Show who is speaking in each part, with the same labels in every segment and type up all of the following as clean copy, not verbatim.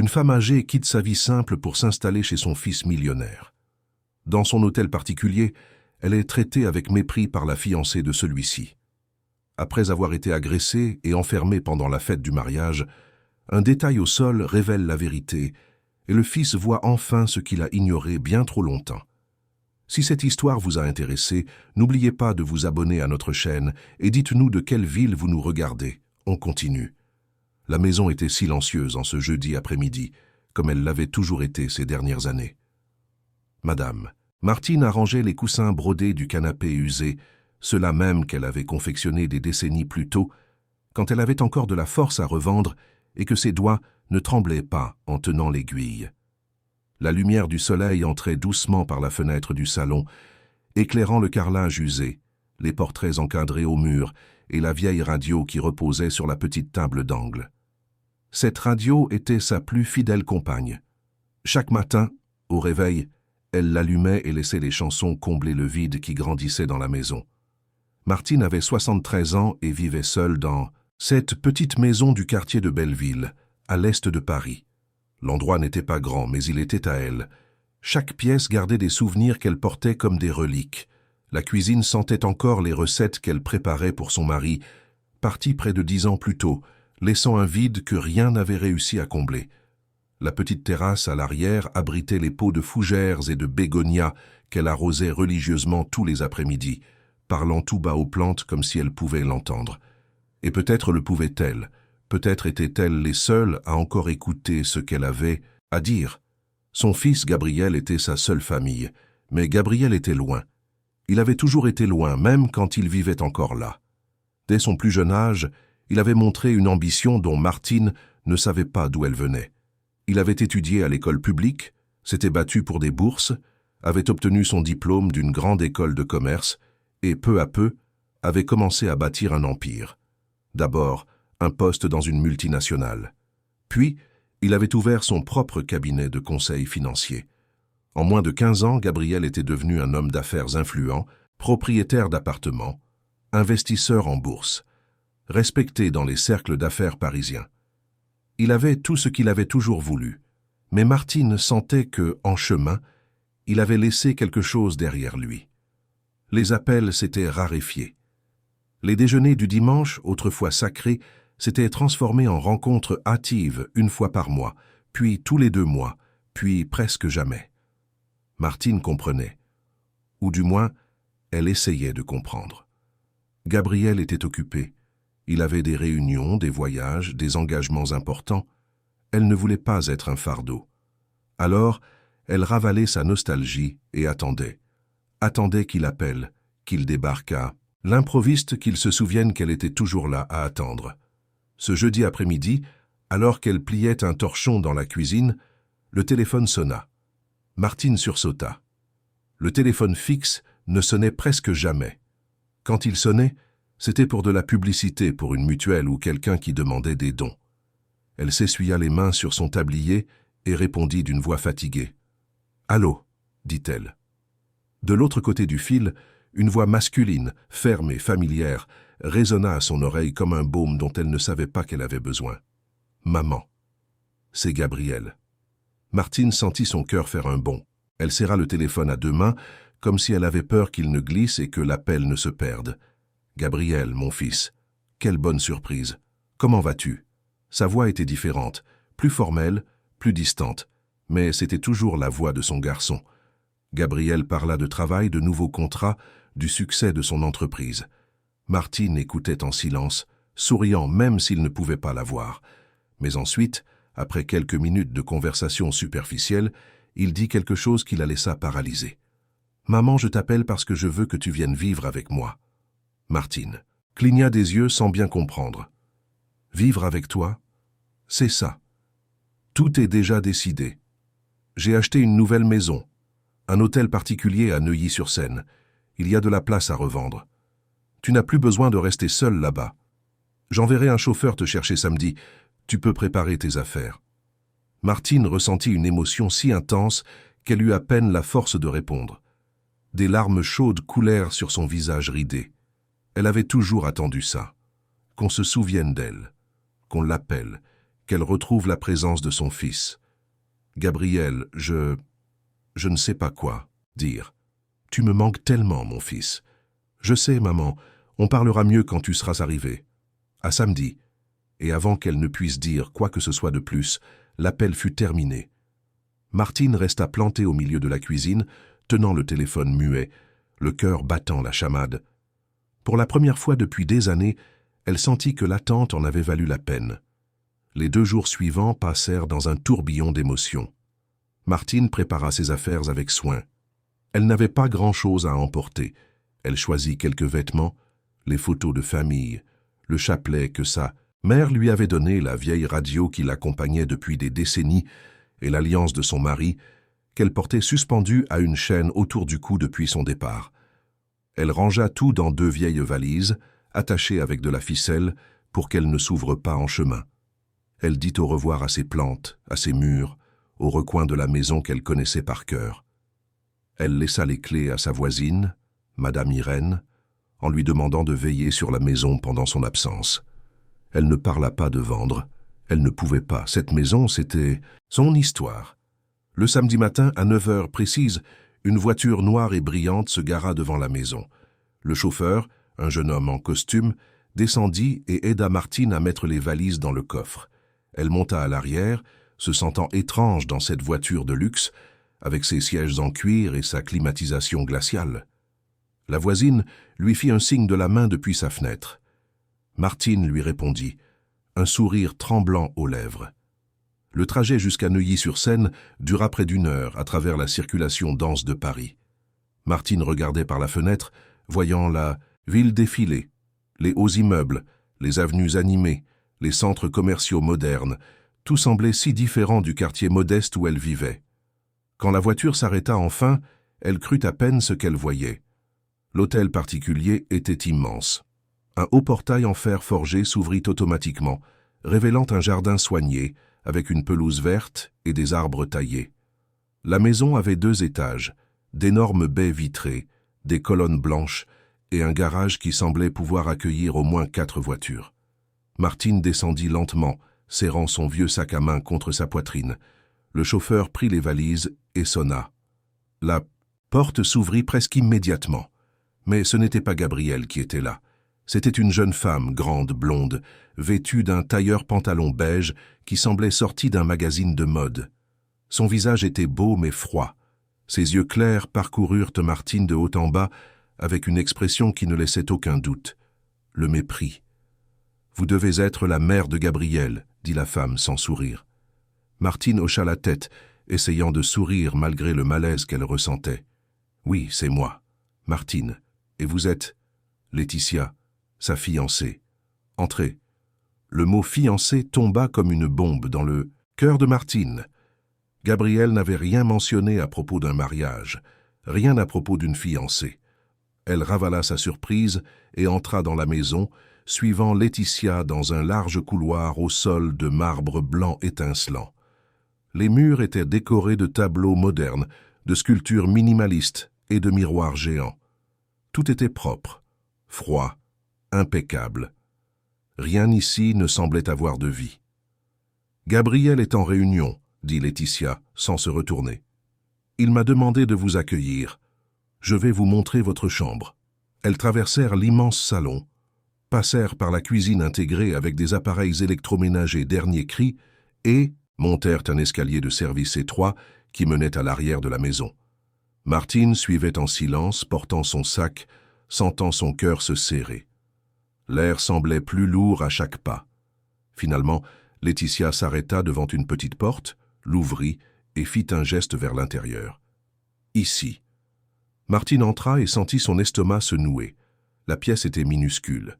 Speaker 1: Une femme âgée quitte sa vie simple pour s'installer chez son fils millionnaire. Dans son hôtel particulier, elle est traitée avec mépris par la fiancée de celui-ci. Après avoir été agressée et enfermée pendant la fête du mariage, un détail au sol révèle la vérité, et le fils voit enfin ce qu'il a ignoré bien trop longtemps. Si cette histoire vous a intéressé, n'oubliez pas de vous abonner à notre chaîne et dites-nous de quelle ville vous nous regardez. On continue. La maison était silencieuse en ce jeudi après-midi, comme elle l'avait toujours été ces dernières années. Madame, Martine arrangeait les coussins brodés du canapé usé, ceux-là même qu'elle avait confectionnés des décennies plus tôt, quand elle avait encore de la force à revendre et que ses doigts ne tremblaient pas en tenant l'aiguille. La lumière du soleil entrait doucement par la fenêtre du salon, éclairant le carrelage usé, les portraits encadrés au mur et la vieille radio qui reposait sur la petite table d'angle. Cette radio était sa plus fidèle compagne. Chaque matin, au réveil, elle l'allumait et laissait les chansons combler le vide qui grandissait dans la maison. Martine avait 73 ans et vivait seule dans cette petite maison du quartier de Belleville, à l'est de Paris. L'endroit n'était pas grand, mais il était à elle. Chaque pièce gardait des souvenirs qu'elle portait comme des reliques. La cuisine sentait encore les recettes qu'elle préparait pour son mari, parti près de 10 ans plus tôt, laissant un vide que rien n'avait réussi à combler. La petite terrasse à l'arrière abritait les pots de fougères et de bégonias qu'elle arrosait religieusement tous les après-midi, parlant tout bas aux plantes comme si elles pouvaient l'entendre. Et peut-être le pouvait-elle, peut-être étaient-elles les seules à encore écouter ce qu'elle avait à dire. Son fils Gabriel était sa seule famille, mais Gabriel était loin. Il avait toujours été loin, même quand il vivait encore là. Dès son plus jeune âge, il avait montré une ambition dont Martine ne savait pas d'où elle venait. Il avait étudié à l'école publique, s'était battu pour des bourses, avait obtenu son diplôme d'une grande école de commerce et, peu à peu, avait commencé à bâtir un empire. D'abord, un poste dans une multinationale. Puis, il avait ouvert son propre cabinet de conseil financier. En moins de 15 ans, Gabriel était devenu un homme d'affaires influent, propriétaire d'appartements, investisseur en bourse, respecté dans les cercles d'affaires parisiens. Il avait tout ce qu'il avait toujours voulu, mais Martine sentait que, en chemin, il avait laissé quelque chose derrière lui. Les appels s'étaient raréfiés. Les déjeuners du dimanche, autrefois sacrés, s'étaient transformés en rencontres hâtives une fois par mois, puis tous les 2 mois, puis presque jamais. Martine comprenait, ou du moins, elle essayait de comprendre. Gabriel était occupé. Il avait des réunions, des voyages, des engagements importants. Elle ne voulait pas être un fardeau. Alors, elle ravalait sa nostalgie et attendait. Attendait qu'il appelle, qu'il débarquât. L'improviste qu'il se souvienne qu'elle était toujours là à attendre. Ce jeudi après-midi, alors qu'elle pliait un torchon dans la cuisine, le téléphone sonna. Martine sursauta. Le téléphone fixe ne sonnait presque jamais. Quand il sonnait, c'était pour de la publicité pour une mutuelle ou quelqu'un qui demandait des dons. Elle s'essuya les mains sur son tablier et répondit d'une voix fatiguée. « Allô » dit-elle. De l'autre côté du fil, une voix masculine, ferme et familière, résonna à son oreille comme un baume dont elle ne savait pas qu'elle avait besoin. « Maman. » C'est Gabriel. Martine sentit son cœur faire un bond. Elle serra le téléphone à 2 mains, comme si elle avait peur qu'il ne glisse et que l'appel ne se perde. « Gabriel, mon fils. Quelle bonne surprise. Comment vas-tu » Sa voix était différente, plus formelle, plus distante, mais c'était toujours la voix de son garçon. Gabriel parla de travail, de nouveaux contrats, du succès de son entreprise. Martine écoutait en silence, souriant même s'il ne pouvait pas la voir. Mais ensuite, après quelques minutes de conversation superficielle, il dit quelque chose qui la laissa paralysée. « Maman, je t'appelle parce que je veux que tu viennes vivre avec moi. » Martine cligna des yeux sans bien comprendre. « Vivre avec toi ? C'est ça. Tout est déjà décidé. J'ai acheté une nouvelle maison, un hôtel particulier à Neuilly-sur-Seine. Il y a de la place à revendre. Tu n'as plus besoin de rester seul là-bas. J'enverrai un chauffeur te chercher samedi. Tu peux préparer tes affaires. » Martine ressentit une émotion si intense qu'elle eut à peine la force de répondre. Des larmes chaudes coulèrent sur son visage ridé. Elle avait toujours attendu ça. Qu'on se souvienne d'elle, qu'on l'appelle, qu'elle retrouve la présence de son fils. « Gabriel, je ne sais pas quoi dire. Tu me manques tellement, mon fils. Je sais, maman, on parlera mieux quand tu seras arrivé. À samedi. » Et avant qu'elle ne puisse dire quoi que ce soit de plus, l'appel fut terminé. Martine resta plantée au milieu de la cuisine, tenant le téléphone muet, le cœur battant la chamade. Pour la première fois depuis des années, elle sentit que l'attente en avait valu la peine. Les 2 jours suivants passèrent dans un tourbillon d'émotions. Martine prépara ses affaires avec soin. Elle n'avait pas grand-chose à emporter. Elle choisit quelques vêtements, les photos de famille, le chapelet que sa mère lui avait donné, la vieille radio qui l'accompagnait depuis des décennies, et l'alliance de son mari, qu'elle portait suspendue à une chaîne autour du cou depuis son départ. Elle rangea tout dans 2 vieilles valises, attachées avec de la ficelle pour qu'elles ne s'ouvrent pas en chemin. Elle dit au revoir à ses plantes, à ses murs, aux recoins de la maison qu'elle connaissait par cœur. Elle laissa les clés à sa voisine, Madame Irène, en lui demandant de veiller sur la maison pendant son absence. Elle ne parla pas de vendre. Elle ne pouvait pas. Cette maison, c'était son histoire. Le samedi matin, à 9 heures précises, une voiture noire et brillante se gara devant la maison. Le chauffeur, un jeune homme en costume, descendit et aida Martine à mettre les valises dans le coffre. Elle monta à l'arrière, se sentant étrange dans cette voiture de luxe, avec ses sièges en cuir et sa climatisation glaciale. La voisine lui fit un signe de la main depuis sa fenêtre. Martine lui répondit, un sourire tremblant aux lèvres. Le trajet jusqu'à Neuilly-sur-Seine dura près d'1 heure à travers la circulation dense de Paris. Martine regardait par la fenêtre, voyant la ville défiler, les hauts immeubles, les avenues animées, les centres commerciaux modernes, tout semblait si différent du quartier modeste où elle vivait. Quand la voiture s'arrêta enfin, elle crut à peine ce qu'elle voyait. L'hôtel particulier était immense. Un haut portail en fer forgé s'ouvrit automatiquement, révélant un jardin soigné, avec une pelouse verte et des arbres taillés. La maison avait 2 étages, d'énormes baies vitrées, des colonnes blanches et un garage qui semblait pouvoir accueillir au moins 4 voitures. Martine descendit lentement, serrant son vieux sac à main contre sa poitrine. Le chauffeur prit les valises et sonna. La porte s'ouvrit presque immédiatement. Mais ce n'était pas Gabrielle qui était là. C'était une jeune femme, grande, blonde, vêtue d'un tailleur pantalon beige qui semblait sorti d'un magazine de mode. Son visage était beau mais froid. Ses yeux clairs parcoururent Martine de haut en bas avec une expression qui ne laissait aucun doute. Le mépris. « Vous devez être la mère de Gabrielle », dit la femme sans sourire. Martine hocha la tête, essayant de sourire malgré le malaise qu'elle ressentait. « Oui, c'est moi, Martine. Et vous êtes Laetitia, sa fiancée. Entrez. » Le mot « fiancée » tomba comme une bombe dans le cœur de Martine. Gabrielle n'avait rien mentionné à propos d'un mariage, rien à propos d'une fiancée. Elle ravala sa surprise et entra dans la maison, suivant Laetitia dans un large couloir au sol de marbre blanc étincelant. Les murs étaient décorés de tableaux modernes, de sculptures minimalistes et de miroirs géants. Tout était propre, froid, impeccable. Rien ici ne semblait avoir de vie. « Gabriel est en réunion, » dit Laetitia, sans se retourner. « Il m'a demandé de vous accueillir. Je vais vous montrer votre chambre. » Elles traversèrent l'immense salon, passèrent par la cuisine intégrée avec des appareils électroménagers dernier cri et montèrent un escalier de service étroit qui menait à l'arrière de la maison. Martine suivait en silence, portant son sac, sentant son cœur se serrer. L'air semblait plus lourd à chaque pas. Finalement, Laetitia s'arrêta devant une petite porte, l'ouvrit et fit un geste vers l'intérieur. « Ici. » Martine entra et sentit son estomac se nouer. La pièce était minuscule.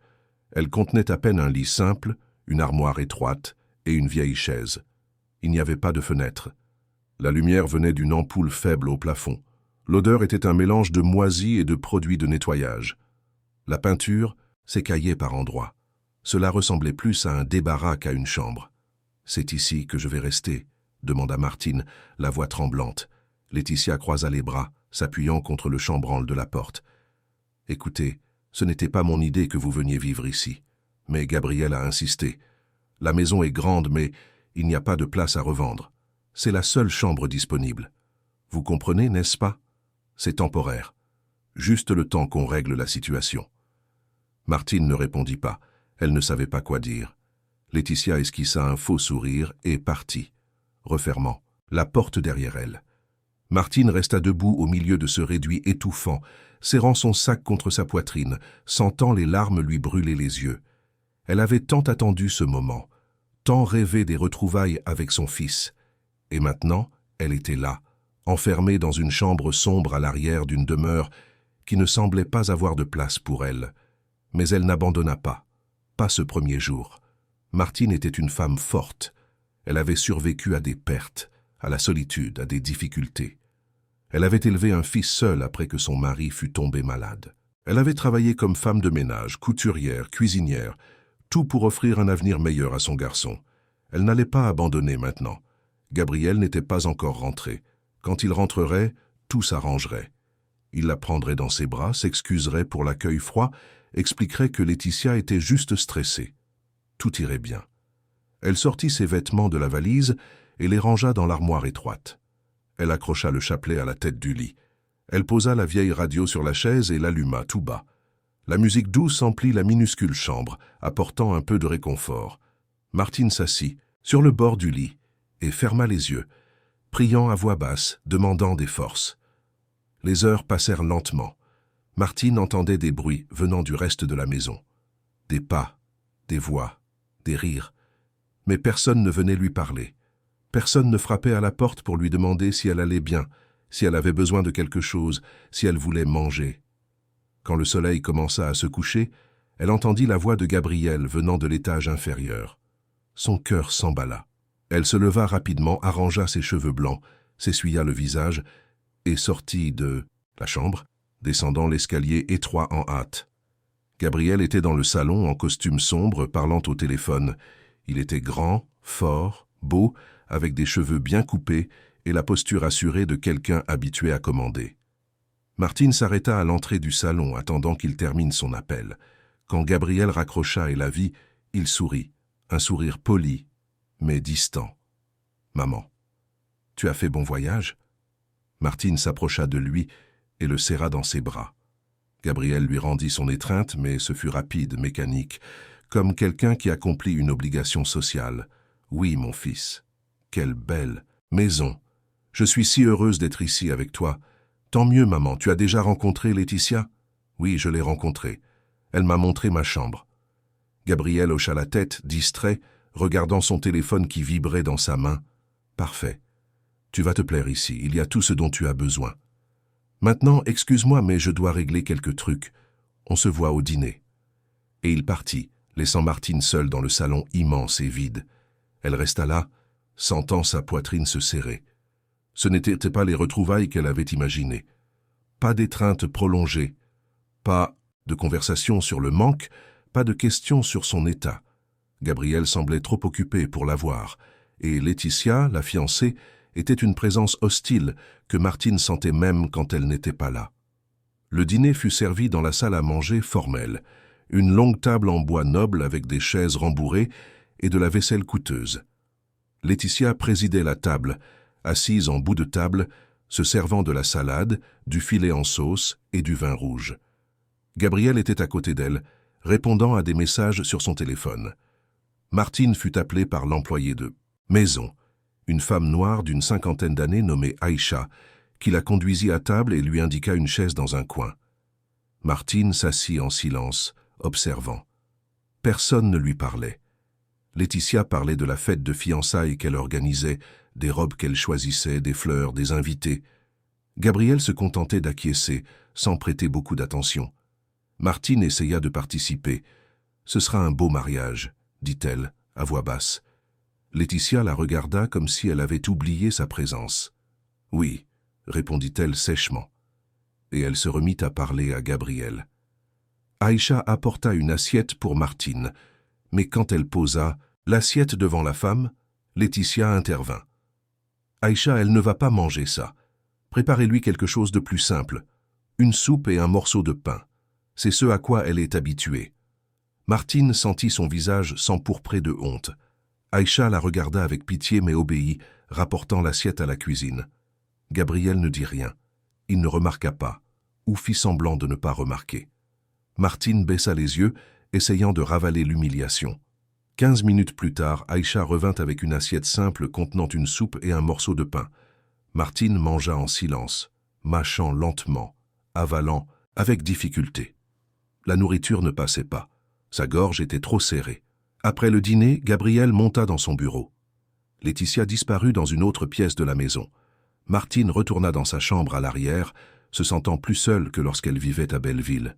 Speaker 1: Elle contenait à peine un lit simple, une armoire étroite et une vieille chaise. Il n'y avait pas de fenêtre. La lumière venait d'une ampoule faible au plafond. L'odeur était un mélange de moisis et de produits de nettoyage. La peinture s'écaillait par endroits. Cela ressemblait plus à un débarras qu'à une chambre. « C'est ici que je vais rester », demanda Martine, la voix tremblante. Laetitia croisa les bras, s'appuyant contre le chambranle de la porte. « Écoutez, ce n'était pas mon idée que vous veniez vivre ici. Mais Gabrielle a insisté. La maison est grande, mais Il n'y a pas de place à revendre. C'est la seule chambre disponible. Vous comprenez, n'est-ce pas? C'est temporaire. Juste le temps qu'on règle la situation. » Martine ne répondit pas. Elle ne savait pas quoi dire. Laetitia esquissa un faux sourire et partit, refermant la porte derrière elle. Martine resta debout au milieu de ce réduit étouffant, serrant son sac contre sa poitrine, sentant les larmes lui brûler les yeux. Elle avait tant attendu ce moment, tant rêvé des retrouvailles avec son fils. Et maintenant, elle était là, enfermée dans une chambre sombre à l'arrière d'une demeure qui ne semblait pas avoir de place pour elle. Mais elle n'abandonna pas ce premier jour. Martine était une femme forte. Elle avait survécu à des pertes, à la solitude, à des difficultés. Elle avait élevé un fils seul après que son mari fut tombé malade. Elle avait travaillé comme femme de ménage, couturière, cuisinière, tout pour offrir un avenir meilleur à son garçon. Elle n'allait pas abandonner maintenant. Gabriel n'était pas encore rentré. Quand il rentrerait, tout s'arrangerait. Il la prendrait dans ses bras, s'excuserait pour l'accueil froid, expliquerait que Laetitia était juste stressée. Tout irait bien. Elle sortit ses vêtements de la valise et les rangea dans l'armoire étroite. Elle accrocha le chapelet à la tête du lit. Elle posa la vieille radio sur la chaise et l'alluma tout bas. La musique douce emplit la minuscule chambre, apportant un peu de réconfort. Martine s'assit sur le bord du lit et ferma les yeux, priant à voix basse, demandant des forces. Les heures passèrent lentement. Martine entendait des bruits venant du reste de la maison. Des pas, des voix, des rires. Mais personne ne venait lui parler. Personne ne frappait à la porte pour lui demander si elle allait bien, si elle avait besoin de quelque chose, si elle voulait manger. Quand le soleil commença à se coucher, elle entendit la voix de Gabriel venant de l'étage inférieur. Son cœur s'emballa. Elle se leva rapidement, arrangea ses cheveux blancs, s'essuya le visage et sortit de la chambre, descendant l'escalier étroit en hâte. Gabriel était dans le salon en costume sombre, parlant au téléphone. Il était grand, fort, beau, avec des cheveux bien coupés et la posture assurée de quelqu'un habitué à commander. Martine s'arrêta à l'entrée du salon, attendant qu'il termine son appel. Quand Gabriel raccrocha et la vit, il sourit, un sourire poli, mais distant. « Maman, tu as fait bon voyage ?» Martine s'approcha de lui et le serra dans ses bras. Gabriel lui rendit son étreinte, mais ce fut rapide, mécanique, comme quelqu'un qui accomplit une obligation sociale. « Oui, mon fils. Quelle belle maison. Je suis si heureuse d'être ici avec toi. Tant mieux, maman. Tu as déjà rencontré Laetitia ? » ?»« Oui, je l'ai rencontrée. Elle m'a montré ma chambre. » Gabriel hocha la tête, distrait, regardant son téléphone qui vibrait dans sa main. « Parfait. Tu vas te plaire ici. Il y a tout ce dont tu as besoin. Maintenant, excuse-moi, mais je dois régler quelques trucs. On se voit au dîner. » Et il partit, laissant Martine seule dans le salon immense et vide. Elle resta là, sentant sa poitrine se serrer. Ce n'étaient pas les retrouvailles qu'elle avait imaginées. Pas d'étreinte prolongée, pas de conversation sur le manque, pas de questions sur son état. Gabriel semblait trop occupé pour la voir, et Laetitia, la fiancée, était une présence hostile que Martine sentait même quand elle n'était pas là. Le dîner fut servi dans la salle à manger formelle, une longue table en bois noble avec des chaises rembourrées et de la vaisselle coûteuse. Laetitia présidait la table, assise en bout de table, se servant de la salade, du filet en sauce et du vin rouge. Gabriel était à côté d'elle, répondant à des messages sur son téléphone. Martine fut appelée par l'employé de maison, une femme noire d'une 50aine d'années nommée Aïcha, qui la conduisit à table et lui indiqua une chaise dans un coin. Martine s'assit en silence, observant. Personne ne lui parlait. Laetitia parlait de la fête de fiançailles qu'elle organisait, des robes qu'elle choisissait, des fleurs, des invités. Gabriel se contentait d'acquiescer, sans prêter beaucoup d'attention. Martine essaya de participer. « Ce sera un beau mariage », dit-elle, à voix basse. Laetitia la regarda comme si elle avait oublié sa présence. « Oui », répondit-elle sèchement. Et elle se remit à parler à Gabriel. Aïcha apporta une assiette pour Martine, mais quand elle posa l'assiette devant la femme, Laetitia intervint. « Aïcha, elle ne va pas manger ça. Préparez-lui quelque chose de plus simple. Une soupe et un morceau de pain. C'est ce à quoi elle est habituée. » Martine sentit son visage s'empourprer de honte. Aïcha la regarda avec pitié mais obéit, rapportant l'assiette à la cuisine. Gabriel ne dit rien. Il ne remarqua pas, ou fit semblant de ne pas remarquer. Martine baissa les yeux, essayant de ravaler l'humiliation. 15 minutes plus tard, Aïcha revint avec une assiette simple contenant une soupe et un morceau de pain. Martine mangea en silence, mâchant lentement, avalant avec difficulté. La nourriture ne passait pas. Sa gorge était trop serrée. Après le dîner, Gabriel monta dans son bureau. Laetitia disparut dans une autre pièce de la maison. Martine retourna dans sa chambre à l'arrière, se sentant plus seule que lorsqu'elle vivait à Belleville.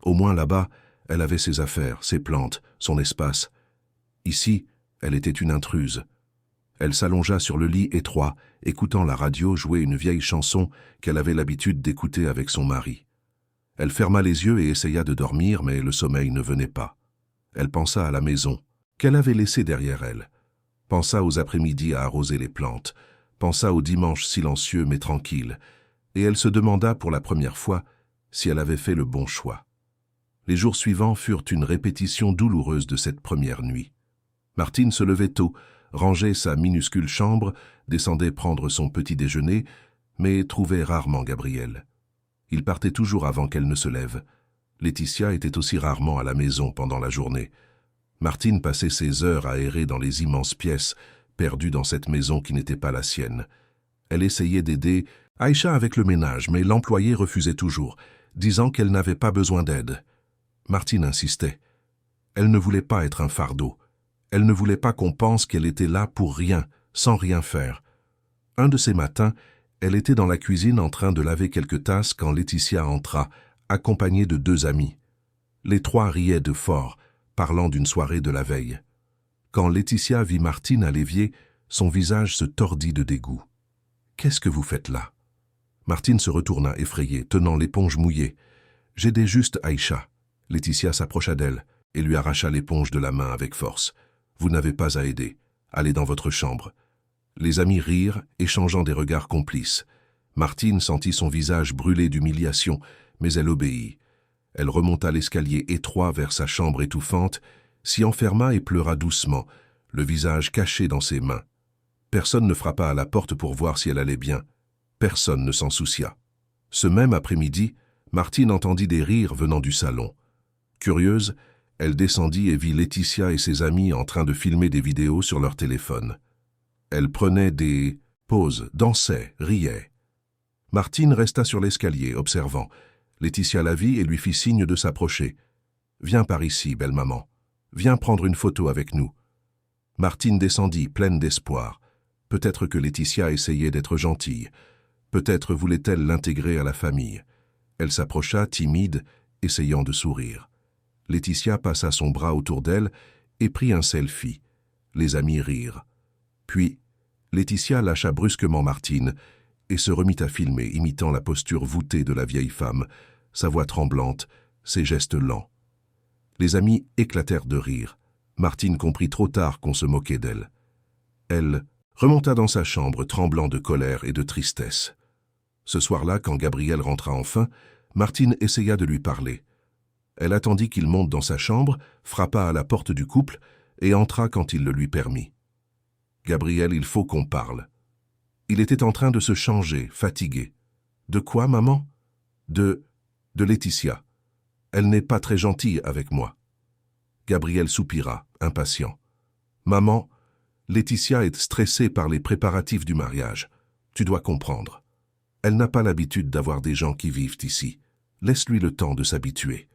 Speaker 1: Au moins là-bas, elle avait ses affaires, ses plantes, son espace. Ici, elle était une intruse. Elle s'allongea sur le lit étroit, écoutant la radio jouer une vieille chanson qu'elle avait l'habitude d'écouter avec son mari. Elle ferma les yeux et essaya de dormir, mais le sommeil ne venait pas. Elle pensa à la maison, qu'elle avait laissée derrière elle. Pensa aux après-midi à arroser les plantes, pensa aux dimanches silencieux mais tranquilles, et elle se demanda pour la première fois si elle avait fait le bon choix. Les jours suivants furent une répétition douloureuse de cette première nuit. Martine se levait tôt, rangeait sa minuscule chambre, descendait prendre son petit déjeuner, mais trouvait rarement Gabriel. Il partait toujours avant qu'elle ne se lève. Laetitia était aussi rarement à la maison pendant la journée. Martine passait ses heures à errer dans les immenses pièces, perdue dans cette maison qui n'était pas la sienne. Elle essayait d'aider Aïcha avec le ménage, mais l'employé refusait toujours, disant qu'elle n'avait pas besoin d'aide. Martine insistait. Elle ne voulait pas être un fardeau. Elle ne voulait pas qu'on pense qu'elle était là pour rien, sans rien faire. Un de ces matins, elle était dans la cuisine en train de laver quelques tasses quand Laetitia entra, accompagnée de 2 amis. Les 3 riaient de fort, parlant d'une soirée de la veille. Quand Laetitia vit Martine à l'évier, son visage se tordit de dégoût. « Qu'est-ce que vous faites là ?» Martine se retourna effrayée, tenant l'éponge mouillée. « J'aidais juste Aïcha. » Laetitia s'approcha d'elle et lui arracha l'éponge de la main avec force. « Vous n'avez pas à aider. Allez dans votre chambre. » Les amis rirent, échangeant des regards complices. Martine sentit son visage brûler d'humiliation, mais elle obéit. Elle remonta l'escalier étroit vers sa chambre étouffante, s'y enferma et pleura doucement, le visage caché dans ses mains. Personne ne frappa à la porte pour voir si elle allait bien. Personne ne s'en soucia. Ce même après-midi, Martine entendit des rires venant du salon. Curieuse, elle descendit et vit Laetitia et ses amis en train de filmer des vidéos sur leur téléphone. Elle prenait des pauses, dansait, riait. Martine resta sur l'escalier, observant. Laetitia la vit et lui fit signe de s'approcher. « Viens par ici, belle maman. Viens prendre une photo avec nous. » Martine descendit, pleine d'espoir. Peut-être que Laetitia essayait d'être gentille. Peut-être voulait-elle l'intégrer à la famille. Elle s'approcha, timide, essayant de sourire. Laetitia passa son bras autour d'elle et prit un selfie. Les amis rirent. Puis, Laetitia lâcha brusquement Martine et se remit à filmer, imitant la posture voûtée de la vieille femme, sa voix tremblante, ses gestes lents. Les amis éclatèrent de rire. Martine comprit trop tard qu'on se moquait d'elle. Elle remonta dans sa chambre, tremblant de colère et de tristesse. Ce soir-là, quand Gabriel rentra enfin, Martine essaya de lui parler. Elle attendit qu'il monte dans sa chambre, frappa à la porte du couple et entra quand il le lui permit. « Gabriel, il faut qu'on parle. » Il était en train de se changer, fatigué. « De quoi, maman ?»« De Laetitia. Elle n'est pas très gentille avec moi. » Gabriel soupira, impatient. « Maman, Laetitia est stressée par les préparatifs du mariage. Tu dois comprendre. Elle n'a pas l'habitude d'avoir des gens qui vivent ici. Laisse-lui le temps de s'habituer. »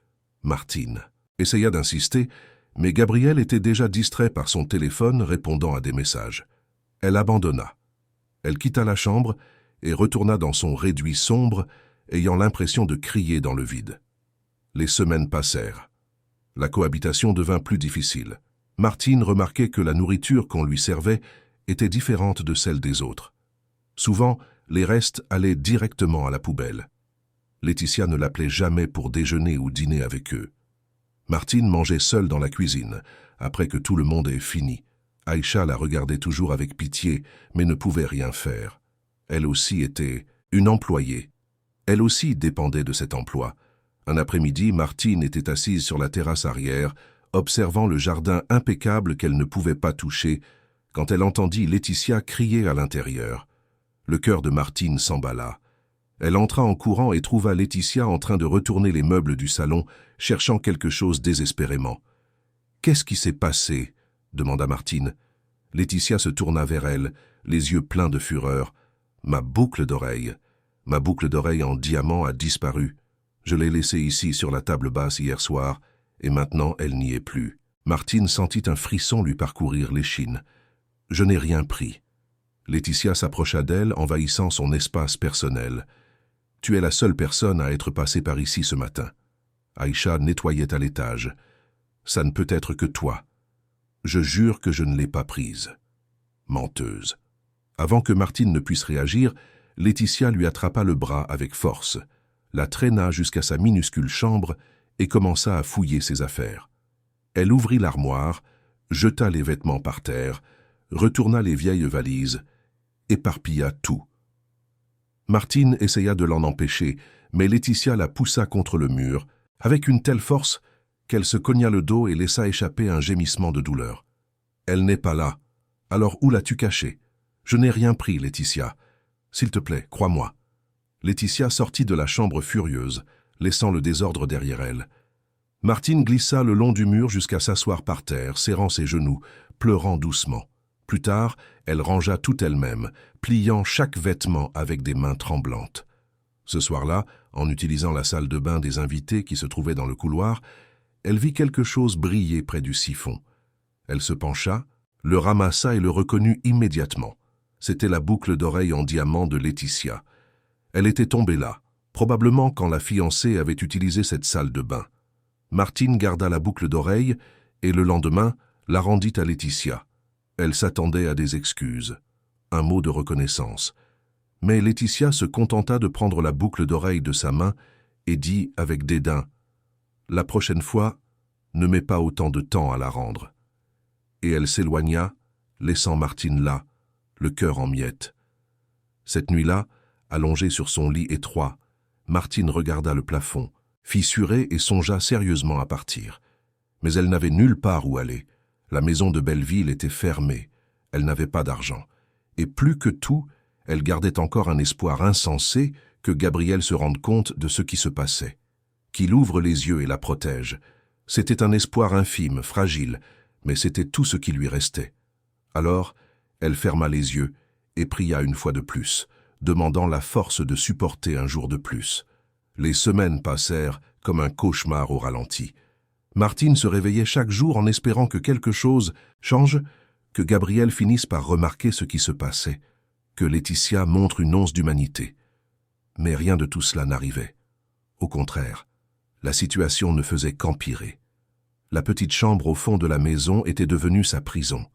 Speaker 1: Martine essaya d'insister, mais Gabriel était déjà distrait par son téléphone répondant à des messages. Elle abandonna. Elle quitta la chambre et retourna dans son réduit sombre, ayant l'impression de crier dans le vide. Les semaines passèrent. La cohabitation devint plus difficile. Martine remarquait que la nourriture qu'on lui servait était différente de celle des autres. Souvent, les restes allaient directement à la poubelle. Laetitia ne l'appelait jamais pour déjeuner ou dîner avec eux. Martine mangeait seule dans la cuisine, après que tout le monde ait fini. Aïcha la regardait toujours avec pitié, mais ne pouvait rien faire. Elle aussi était une employée. Elle aussi dépendait de cet emploi. Un après-midi, Martine était assise sur la terrasse arrière, observant le jardin impeccable qu'elle ne pouvait pas toucher, quand elle entendit Laetitia crier à l'intérieur. Le cœur de Martine s'emballa. Elle entra en courant et trouva Laetitia en train de retourner les meubles du salon, cherchant quelque chose désespérément. « Qu'est-ce qui s'est passé ?» demanda Martine. Laetitia se tourna vers elle, les yeux pleins de fureur. « Ma boucle d'oreille en diamant a disparu. Je l'ai laissée ici sur la table basse hier soir, et maintenant elle n'y est plus. » Martine sentit un frisson lui parcourir l'échine. « Je n'ai rien pris. » Laetitia s'approcha d'elle, envahissant son espace personnel. « Tu es la seule personne à être passée par ici ce matin. Aïcha nettoyait à l'étage. Ça ne peut être que toi. Je jure que je ne l'ai pas prise. » Menteuse. Avant que Martine ne puisse réagir, Laetitia lui attrapa le bras avec force, la traîna jusqu'à sa minuscule chambre et commença à fouiller ses affaires. Elle ouvrit l'armoire, jeta les vêtements par terre, retourna les vieilles valises, éparpilla tout. Martine essaya de l'en empêcher, mais Laetitia la poussa contre le mur, avec une telle force qu'elle se cogna le dos et laissa échapper un gémissement de douleur. « Elle n'est pas là. Alors où l'as-tu cachée ? Je n'ai rien pris, Laetitia. S'il te plaît, crois-moi. » Laetitia sortit de la chambre furieuse, laissant le désordre derrière elle. Martine glissa le long du mur jusqu'à s'asseoir par terre, serrant ses genoux, pleurant doucement. Plus tard, elle rangea tout elle-même, pliant chaque vêtement avec des mains tremblantes. Ce soir-là, en utilisant la salle de bain des invités qui se trouvait dans le couloir, elle vit quelque chose briller près du siphon. Elle se pencha, le ramassa et le reconnut immédiatement. C'était la boucle d'oreille en diamant de Laetitia. Elle était tombée là, probablement quand la fiancée avait utilisé cette salle de bain. Martine garda la boucle d'oreille et le lendemain la rendit à Laetitia. Elle s'attendait à des excuses, un mot de reconnaissance. Mais Laetitia se contenta de prendre la boucle d'oreille de sa main et dit avec dédain « La prochaine fois, ne mets pas autant de temps à la rendre. » Et elle s'éloigna, laissant Martine là, le cœur en miettes. Cette nuit-là, allongée sur son lit étroit, Martine regarda le plafond, fissuré et songea sérieusement à partir. Mais elle n'avait nulle part où aller. La maison de Belleville était fermée. Elle n'avait pas d'argent. Et plus que tout, elle gardait encore un espoir insensé que Gabriel se rende compte de ce qui se passait. Qu'il ouvre les yeux et la protège. C'était un espoir infime, fragile, mais c'était tout ce qui lui restait. Alors, elle ferma les yeux et pria une fois de plus, demandant la force de supporter un jour de plus. Les semaines passèrent comme un cauchemar au ralenti. Martine se réveillait chaque jour en espérant que quelque chose change, que Gabriel finisse par remarquer ce qui se passait, que Laetitia montre une once d'humanité. Mais rien de tout cela n'arrivait. Au contraire, la situation ne faisait qu'empirer. La petite chambre au fond de la maison était devenue sa prison.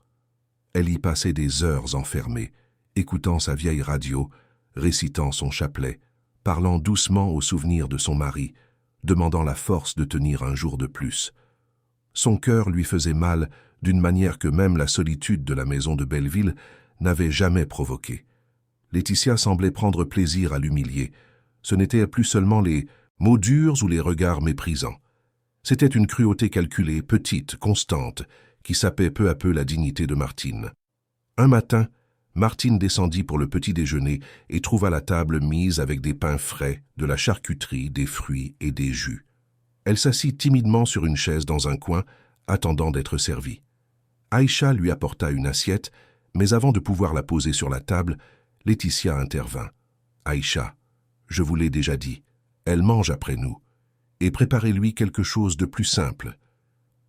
Speaker 1: Elle y passait des heures enfermée, écoutant sa vieille radio, récitant son chapelet, parlant doucement aux souvenirs de son mari, demandant la force de tenir un jour de plus. Son cœur lui faisait mal d'une manière que même la solitude de la maison de Belleville n'avait jamais provoquée. Laetitia semblait prendre plaisir à l'humilier. Ce n'étaient plus seulement les mots durs ou les regards méprisants. C'était une cruauté calculée, petite, constante, qui sapait peu à peu la dignité de Martine. Un matin, Martine descendit pour le petit déjeuner et trouva la table mise avec des pains frais, de la charcuterie, des fruits et des jus. Elle s'assit timidement sur une chaise dans un coin, attendant d'être servie. Aïcha lui apporta une assiette, mais avant de pouvoir la poser sur la table, Laetitia intervint. « Aïcha, je vous l'ai déjà dit, elle mange après nous, et préparez-lui quelque chose de plus simple.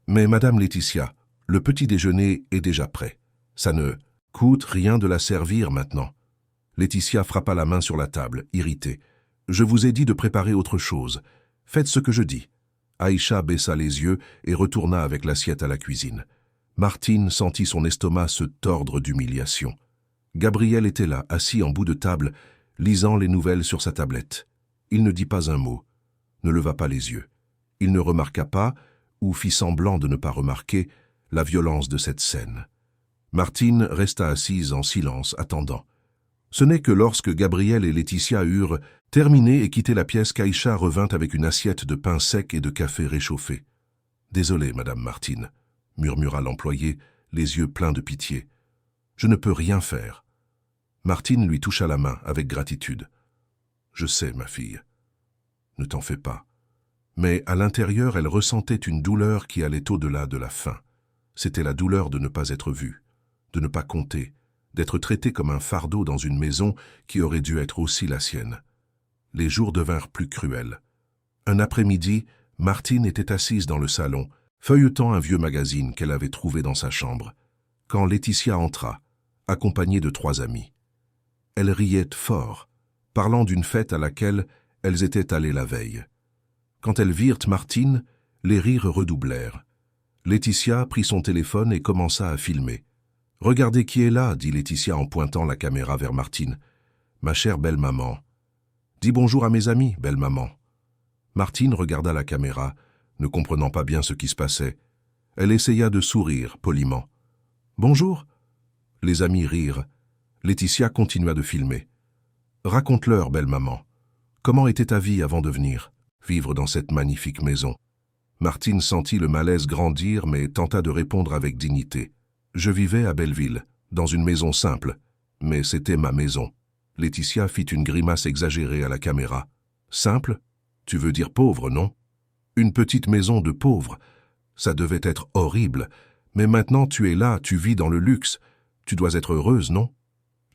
Speaker 1: Mais Madame Laetitia, le petit déjeuner est déjà prêt. Ça ne coûte rien de la servir maintenant. » Laetitia frappa la main sur la table, irritée. « Je vous ai dit de préparer autre chose. Faites ce que je dis. » Aïcha baissa les yeux et retourna avec l'assiette à la cuisine. Martine sentit son estomac se tordre d'humiliation. Gabriel était là, assis en bout de table, lisant les nouvelles sur sa tablette. Il ne dit pas un mot, ne leva pas les yeux. Il ne remarqua pas, ou fit semblant de ne pas remarquer, la violence de cette scène. Martine resta assise en silence, attendant. Ce n'est que lorsque Gabriel et Laetitia eurent terminé et quitté la pièce qu'Aïcha revint avec une assiette de pain sec et de café réchauffé. « Désolé, Madame Martine, murmura l'employé, les yeux pleins de pitié. « Je ne peux rien faire. » Martine lui toucha la main avec gratitude. « Je sais, ma fille. Ne t'en fais pas. » Mais à l'intérieur, elle ressentait une douleur qui allait au-delà de la faim. C'était la douleur de ne pas être vue, de ne pas compter, d'être traitée comme un fardeau dans une maison qui aurait dû être aussi la sienne. Les jours devinrent plus cruels. Un après-midi, Martine était assise dans le salon, feuilletant un vieux magazine qu'elle avait trouvé dans sa chambre, quand Laetitia entra, accompagnée de 3 amis. Elles riaient fort, parlant d'une fête à laquelle elles étaient allées la veille. Quand elles virent Martine, les rires redoublèrent. Laetitia prit son téléphone et commença à filmer. « Regardez qui est là, dit Laetitia en pointant la caméra vers Martine. « Ma chère belle-maman. Dis bonjour à mes amis, belle-maman. » Martine regarda la caméra, ne comprenant pas bien ce qui se passait. Elle essaya de sourire poliment. « Bonjour ?» Les amis rirent. Laetitia continua de filmer. « Raconte-leur, belle-maman. Comment était ta vie avant de venir vivre dans cette magnifique maison ?» Martine sentit le malaise grandir, mais tenta de répondre avec dignité. « Je vivais à Belleville, dans une maison simple, mais c'était ma maison. » Laetitia fit une grimace exagérée à la caméra. « Simple ? Tu veux dire pauvre, non ? Une petite maison de pauvres. Ça devait être horrible. Mais maintenant tu es là, tu vis dans le luxe. Tu dois être heureuse, non ?»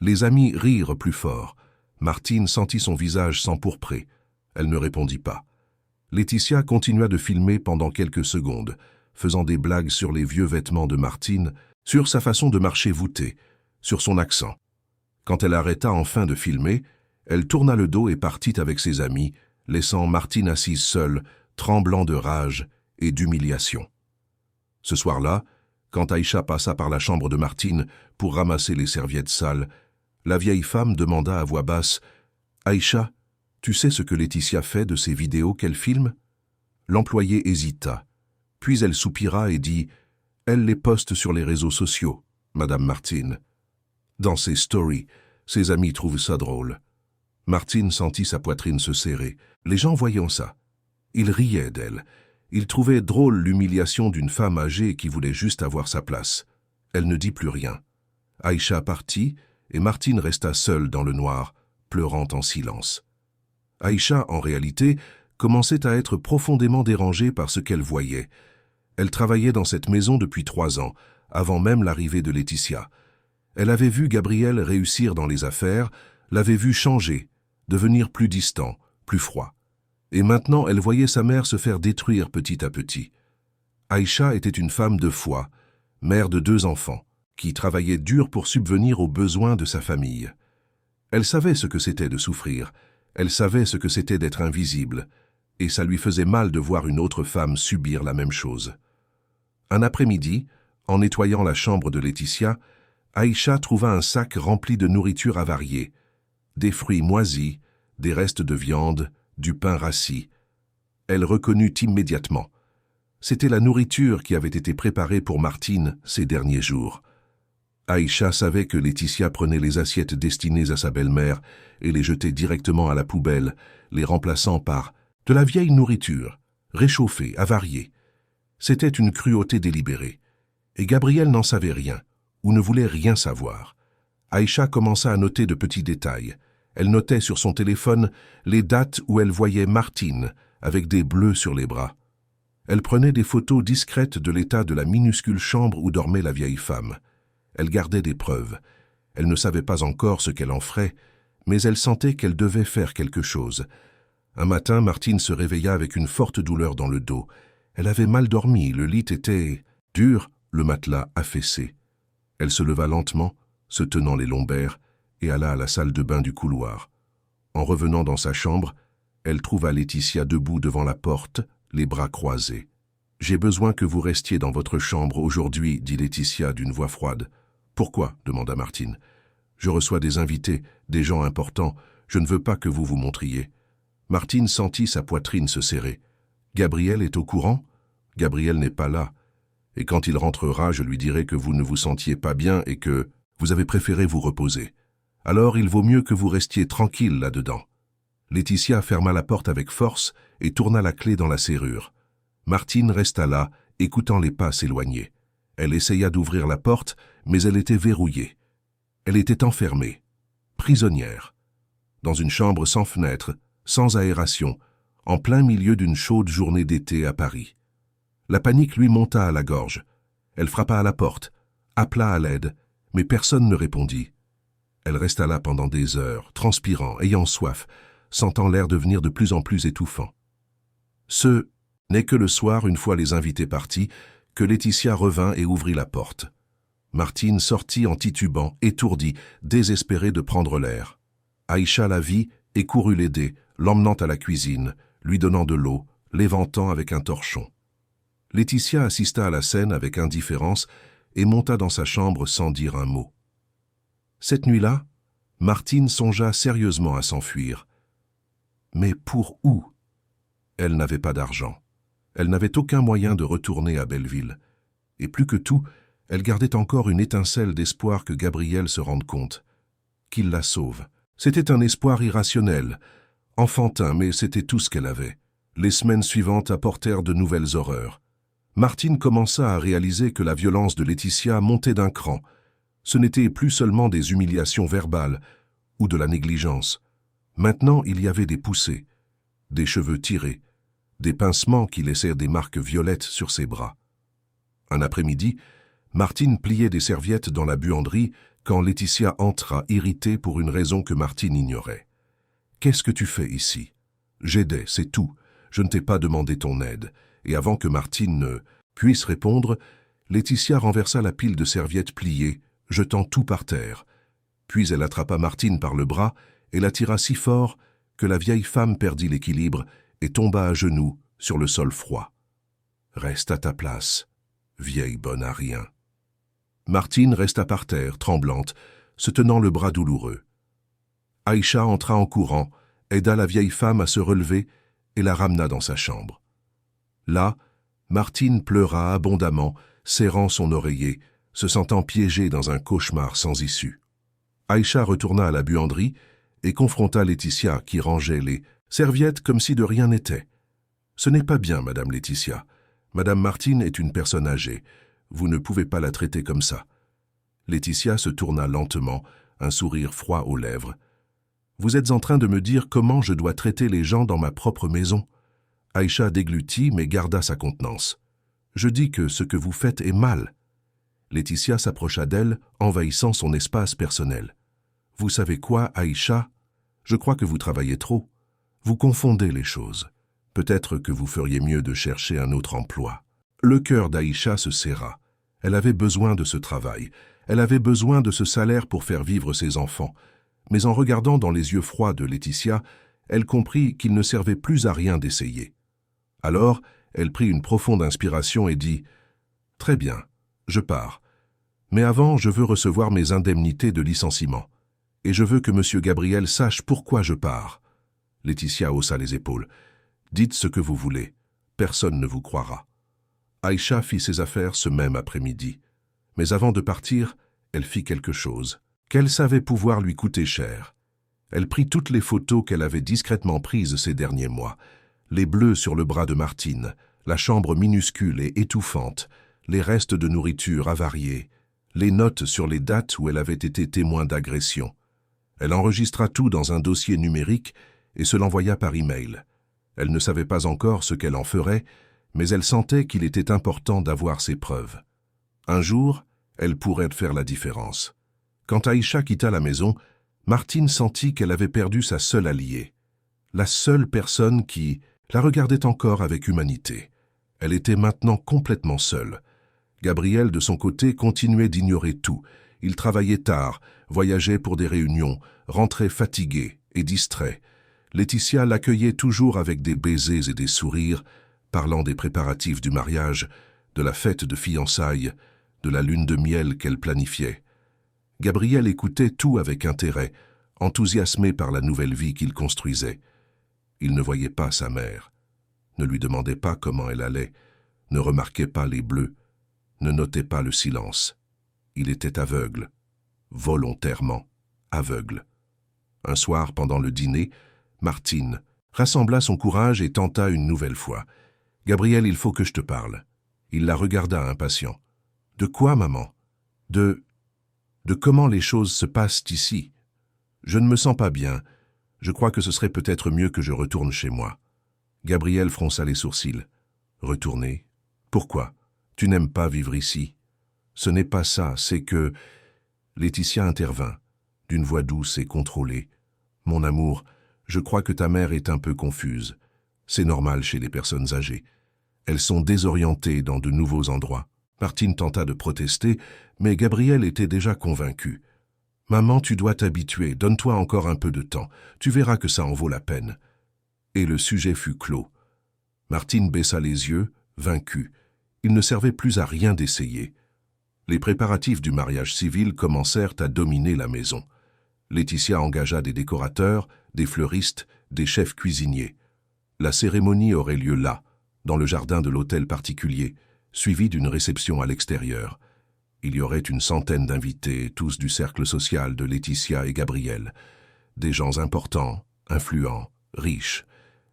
Speaker 1: Les amis rirent plus fort. Martine sentit son visage s'empourprer. Elle ne répondit pas. Laetitia continua de filmer pendant quelques secondes, faisant des blagues sur les vieux vêtements de Martine, sur sa façon de marcher voûtée, sur son accent. Quand elle arrêta enfin de filmer, elle tourna le dos et partit avec ses amis, laissant Martine assise seule, tremblant de rage et d'humiliation. Ce soir-là, quand Aïcha passa par la chambre de Martine pour ramasser les serviettes sales, la vieille femme demanda à voix basse « Aïcha, tu sais ce que Laetitia fait de ces vidéos qu'elle filme ?» L'employée hésita, puis elle soupira et dit « Elle les poste sur les réseaux sociaux, Madame Martine. » Dans ses stories, ses amis trouvent ça drôle. Martine sentit sa poitrine se serrer. Les gens voyant ça. Ils riaient d'elle. Ils trouvaient drôle l'humiliation d'une femme âgée qui voulait juste avoir sa place. Elle ne dit plus rien. Aïcha partit et Martine resta seule dans le noir, pleurant en silence. Aïcha, en réalité, commençait à être profondément dérangée par ce qu'elle voyait. Elle travaillait dans cette maison depuis 3 ans, avant même l'arrivée de Laetitia. Elle avait vu Gabriel réussir dans les affaires, l'avait vu changer, devenir plus distant, plus froid. Et maintenant, elle voyait sa mère se faire détruire petit à petit. Aïcha était une femme de foi, mère de 2 enfants, qui travaillait dur pour subvenir aux besoins de sa famille. Elle savait ce que c'était de souffrir, elle savait ce que c'était d'être invisible, et ça lui faisait mal de voir une autre femme subir la même chose. Un après-midi, en nettoyant la chambre de Laetitia, Aïcha trouva un sac rempli de nourriture avariée, des fruits moisis, des restes de viande, du pain rassis. Elle reconnut immédiatement. C'était la nourriture qui avait été préparée pour Martine ces derniers jours. Aïcha savait que Laetitia prenait les assiettes destinées à sa belle-mère et les jetait directement à la poubelle, les remplaçant par de la vieille nourriture, réchauffée, avariée. C'était une cruauté délibérée. Et Gabriel n'en savait rien, ou ne voulait rien savoir. Aïcha commença à noter de petits détails. Elle notait sur son téléphone les dates où elle voyait Martine, avec des bleus sur les bras. Elle prenait des photos discrètes de l'état de la minuscule chambre où dormait la vieille femme. Elle gardait des preuves. Elle ne savait pas encore ce qu'elle en ferait, mais elle sentait qu'elle devait faire quelque chose. Un matin, Martine se réveilla avec une forte douleur dans le dos. Elle avait mal dormi, le lit était dur, le matelas affaissé. Elle se leva lentement, se tenant les lombaires, et alla à la salle de bain du couloir. En revenant dans sa chambre, elle trouva Laetitia debout devant la porte, les bras croisés. « J'ai besoin que vous restiez dans votre chambre aujourd'hui, dit Laetitia d'une voix froide. « Pourquoi » demanda Martine. « Je reçois des invités, des gens importants. Je ne veux pas que vous vous montriez. » Martine sentit sa poitrine se serrer. « Gabriel est au courant ? Gabriel n'est pas là. Et quand il rentrera, je lui dirai que vous ne vous sentiez pas bien et que vous avez préféré vous reposer. Alors il vaut mieux que vous restiez tranquille là-dedans. » Laetitia ferma la porte avec force et tourna la clé dans la serrure. Martine resta là, écoutant les pas s'éloigner. Elle essaya d'ouvrir la porte, mais elle était verrouillée. Elle était enfermée, prisonnière, dans une chambre sans fenêtre, sans aération, en plein milieu d'une chaude journée d'été à Paris. La panique lui monta à la gorge. Elle frappa à la porte, appela à l'aide, mais personne ne répondit. Elle resta là pendant des heures, transpirant, ayant soif, sentant l'air devenir de plus en plus étouffant. Ce n'est que le soir, une fois les invités partis, que Laetitia revint et ouvrit la porte. Martine sortit en titubant, étourdie, désespérée de prendre l'air. Aïcha la vit et courut l'aider, l'emmenant à la cuisine, lui donnant de l'eau, l'éventant avec un torchon. Laetitia assista à la scène avec indifférence et monta dans sa chambre sans dire un mot. Cette nuit-là, Martine songea sérieusement à s'enfuir. Mais pour où? Elle n'avait pas d'argent. Elle n'avait aucun moyen de retourner à Belleville. Et plus que tout, elle gardait encore une étincelle d'espoir que Gabriel se rende compte, qu'il la sauve. C'était un espoir irrationnel, enfantin, mais c'était tout ce qu'elle avait. Les semaines suivantes apportèrent de nouvelles horreurs. Martine commença à réaliser que la violence de Laetitia montait d'un cran. Ce n'était plus seulement des humiliations verbales ou de la négligence. Maintenant, il y avait des poussées, des cheveux tirés, des pincements qui laissèrent des marques violettes sur ses bras. Un après-midi, Martine pliait des serviettes dans la buanderie quand Laetitia entra, irritée pour une raison que Martine ignorait. « Qu'est-ce que tu fais ici ?»« J'aidais, c'est tout. Je ne t'ai pas demandé ton aide. » Et avant que Martine ne puisse répondre, Laetitia renversa la pile de serviettes pliées, jetant tout par terre. Puis elle attrapa Martine par le bras et la tira si fort que la vieille femme perdit l'équilibre et tomba à genoux sur le sol froid. « Reste à ta place, vieille bonne à rien. » Martine resta par terre, tremblante, se tenant le bras douloureux. Aïcha entra en courant, aida la vieille femme à se relever et la ramena dans sa chambre. Là, Martine pleura abondamment, serrant son oreiller, se sentant piégée dans un cauchemar sans issue. Aïcha retourna à la buanderie et confronta Laetitia qui rangeait les serviettes comme si de rien n'était. « Ce n'est pas bien, Madame Laetitia. Madame Martine est une personne âgée. Vous ne pouvez pas la traiter comme ça. » Laetitia se tourna lentement, un sourire froid aux lèvres. « Vous êtes en train de me dire comment je dois traiter les gens dans ma propre maison ?» Aïcha déglutit mais garda sa contenance. « Je dis que ce que vous faites est mal. » Laetitia s'approcha d'elle, envahissant son espace personnel. « Vous savez quoi, Aïcha? Je crois que vous travaillez trop. Vous confondez les choses. Peut-être que vous feriez mieux de chercher un autre emploi. » Le cœur d'Aïcha se serra. Elle avait besoin de ce travail. Elle avait besoin de ce salaire pour faire vivre ses enfants. Mais en regardant dans les yeux froids de Laetitia, elle comprit qu'il ne servait plus à rien d'essayer. Alors, elle prit une profonde inspiration et dit « Très bien, je pars. Mais avant, je veux recevoir mes indemnités de licenciement. Et je veux que M. Gabriel sache pourquoi je pars. » Laetitia haussa les épaules. « Dites ce que vous voulez. Personne ne vous croira. » Aïcha fit ses affaires ce même après-midi. Mais avant de partir, elle fit quelque chose qu'elle savait pouvoir lui coûter cher. Elle prit toutes les photos qu'elle avait discrètement prises ces derniers mois. Les bleus sur le bras de Martine, la chambre minuscule et étouffante, les restes de nourriture avariés, les notes sur les dates où elle avait été témoin d'agression. Elle enregistra tout dans un dossier numérique et se l'envoya par email. Elle ne savait pas encore ce qu'elle en ferait, mais elle sentait qu'il était important d'avoir ces preuves. Un jour, elle pourrait faire la différence. Quand Aïcha quitta la maison, Martine sentit qu'elle avait perdu sa seule alliée, la seule personne qui la regardait encore avec humanité. Elle était maintenant complètement seule. Gabriel, de son côté, continuait d'ignorer tout. Il travaillait tard, voyageait pour des réunions, rentrait fatigué et distrait. Laetitia l'accueillait toujours avec des baisers et des sourires, parlant des préparatifs du mariage, de la fête de fiançailles, de la lune de miel qu'elle planifiait. Gabriel écoutait tout avec intérêt, enthousiasmé par la nouvelle vie qu'il construisait. Il ne voyait pas sa mère, ne lui demandait pas comment elle allait, ne remarquait pas les bleus, ne notait pas le silence. Il était aveugle, volontairement aveugle. Un soir, pendant le dîner, Martine rassembla son courage et tenta une nouvelle fois. « Gabriel, il faut que je te parle. Il la regarda impatient. « De quoi, maman ? De comment les choses se passent ici ? Je ne me sens pas bien. Je crois que ce serait peut-être mieux que je retourne chez moi. » Gabriel fronça les sourcils. « Retourner ? Pourquoi ? Tu n'aimes pas vivre ici ? » « Ce n'est pas ça, c'est que... » Laetitia intervint, d'une voix douce et contrôlée. « Mon amour, je crois que ta mère est un peu confuse. C'est normal chez les personnes âgées. Elles sont désorientées dans de nouveaux endroits. » Martine tenta de protester, mais Gabriel était déjà convaincu. « Maman, tu dois t'habituer, donne-toi encore un peu de temps. Tu verras que ça en vaut la peine. » Et le sujet fut clos. Martine baissa les yeux, vaincue. Il ne servait plus à rien d'essayer. Les préparatifs du mariage civil commencèrent à dominer la maison. Laetitia engagea des décorateurs, des fleuristes, des chefs cuisiniers. La cérémonie aurait lieu là, dans le jardin de l'hôtel particulier, suivie d'une réception à l'extérieur. Il y aurait une centaine d'invités, tous du cercle social de Laetitia et Gabriel. Des gens importants, influents, riches.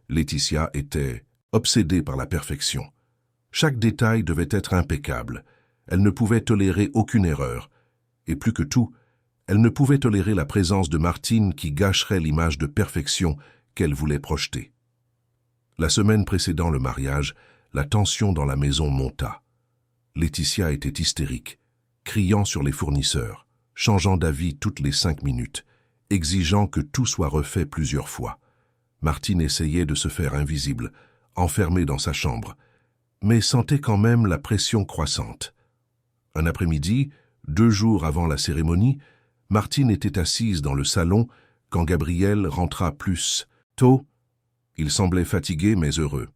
Speaker 1: Laetitia était obsédée par la perfection. Chaque détail devait être impeccable. Elle ne pouvait tolérer aucune erreur. Et plus que tout, elle ne pouvait tolérer la présence de Martine qui gâcherait l'image de perfection qu'elle voulait projeter. La semaine précédant le mariage, la tension dans la maison monta. Laetitia était hystérique, criant sur les fournisseurs, changeant d'avis toutes les 5 minutes, exigeant que tout soit refait plusieurs fois. Martine essayait de se faire invisible, enfermée dans sa chambre, mais sentait quand même la pression croissante. Un après-midi, 2 jours avant la cérémonie, Martine était assise dans le salon quand Gabriel rentra plus tôt. Il semblait fatigué mais heureux.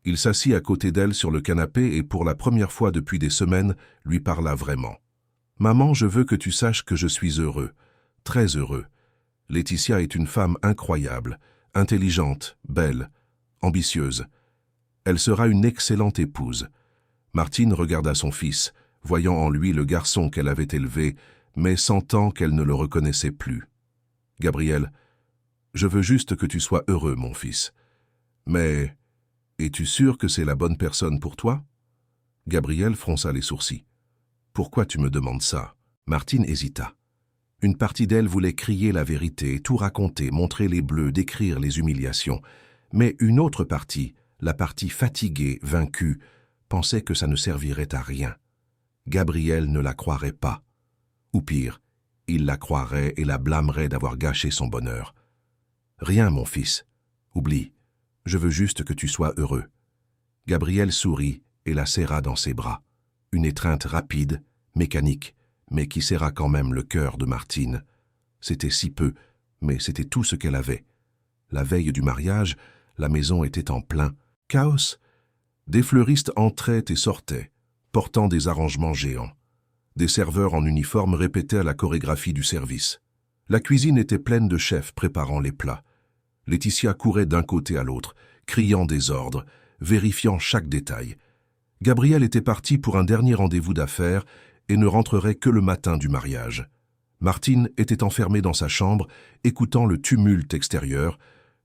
Speaker 1: Il s'assit à côté d'elle sur le canapé et pour la première fois depuis des semaines, lui parla vraiment. « Maman, je veux que tu saches que je suis heureux, très heureux. Laetitia est une femme incroyable, intelligente, belle, ambitieuse. Elle sera une excellente épouse. » Martine regarda son fils, voyant en lui le garçon qu'elle avait élevé, mais sentant qu'elle ne le reconnaissait plus. « Gabriel, je veux juste que tu sois heureux, mon fils. Mais es-tu sûr que c'est la bonne personne pour toi ?» Gabriel fronça les sourcils. « Pourquoi tu me demandes ça ?» Martine hésita. Une partie d'elle voulait crier la vérité, tout raconter, montrer les bleus, décrire les humiliations. Mais une autre partie, la partie fatiguée, vaincue, pensait que ça ne servirait à rien. Gabriel ne la croirait pas. Ou pire, il la croirait et la blâmerait d'avoir gâché son bonheur. « Rien, mon fils. Oublie. Je veux juste que tu sois heureux. » Gabriel sourit et la serra dans ses bras. Une étreinte rapide, mécanique, mais qui serra quand même le cœur de Martine. C'était si peu, mais c'était tout ce qu'elle avait. La veille du mariage, la maison était en plein chaos. Des fleuristes entraient et sortaient, portant des arrangements géants. Des serveurs en uniforme répétaient la chorégraphie du service. La cuisine était pleine de chefs préparant les plats. Laetitia courait d'un côté à l'autre, criant des ordres, vérifiant chaque détail. Gabriel était parti pour un dernier rendez-vous d'affaires et ne rentrerait que le matin du mariage. Martine était enfermée dans sa chambre, écoutant le tumulte extérieur,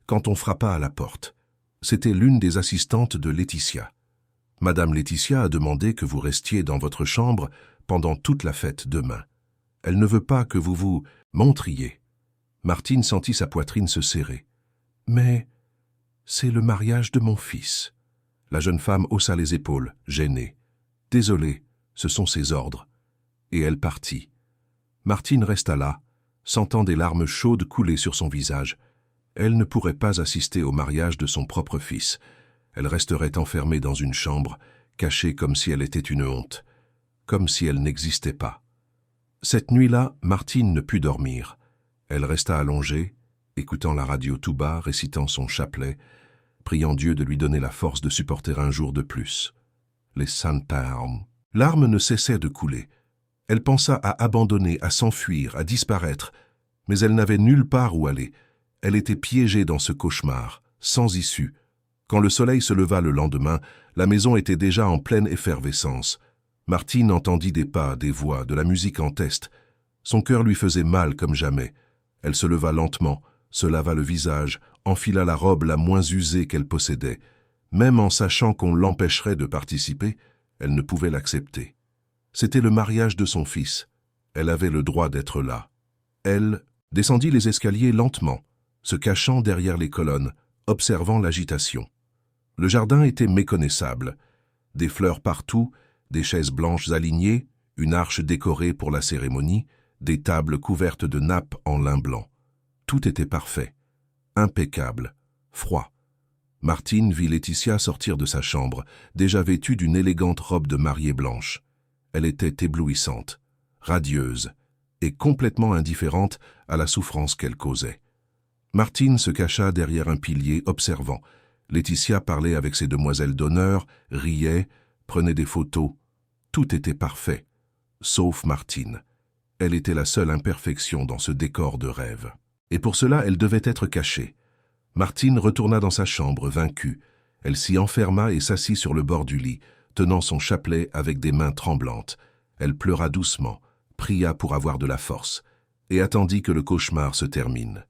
Speaker 1: quand on frappa à la porte. C'était l'une des assistantes de Laetitia. « Madame Laetitia a demandé que vous restiez dans votre chambre pendant toute la fête demain. Elle ne veut pas que vous vous montriez. » Martine sentit sa poitrine se serrer. « Mais c'est le mariage de mon fils. » La jeune femme haussa les épaules, gênée. « Désolée, ce sont ses ordres. » Et elle partit. Martine resta là, sentant des larmes chaudes couler sur son visage. Elle ne pourrait pas assister au mariage de son propre fils. Elle resterait enfermée dans une chambre, cachée comme si elle était une honte, comme si elle n'existait pas. Cette nuit-là, Martine ne put dormir. Elle resta allongée, écoutant la radio tout bas, récitant son chapelet, priant Dieu de lui donner la force de supporter un jour de plus. Les saintes larmes. Larmes ne cessaient de couler. Elle pensa à abandonner, à s'enfuir, à disparaître, mais elle n'avait nulle part où aller. Elle était piégée dans ce cauchemar, sans issue. Quand le soleil se leva le lendemain, la maison était déjà en pleine effervescence. Martine entendit des pas, des voix, de la musique en teste. Son cœur lui faisait mal comme jamais. Elle se leva lentement, se lava le visage, enfila la robe la moins usée qu'elle possédait. Même en sachant qu'on l'empêcherait de participer, Elle ne pouvait l'accepter. C'était le mariage de son fils. Elle avait le droit d'être là. Elle descendit les escaliers lentement, se cachant derrière les colonnes, observant l'agitation. Le jardin était méconnaissable. Des fleurs partout, des chaises blanches alignées, une arche décorée pour la cérémonie, des tables couvertes de nappes en lin blanc. Tout était parfait, impeccable, froid. Martine vit Laetitia sortir de sa chambre, déjà vêtue d'une élégante robe de mariée blanche. Elle était éblouissante, radieuse et complètement indifférente à la souffrance qu'elle causait. Martine se cacha derrière un pilier, observant. Laetitia parlait avec ses demoiselles d'honneur, riait, prenait des photos. Tout était parfait, sauf Martine. Elle était la seule imperfection dans ce décor de rêve. Et pour cela, elle devait être cachée. Martine retourna dans sa chambre, vaincue. Elle s'y enferma et s'assit sur le bord du lit, tenant son chapelet avec des mains tremblantes. Elle pleura doucement, pria pour avoir de la force, et attendit que le cauchemar se termine.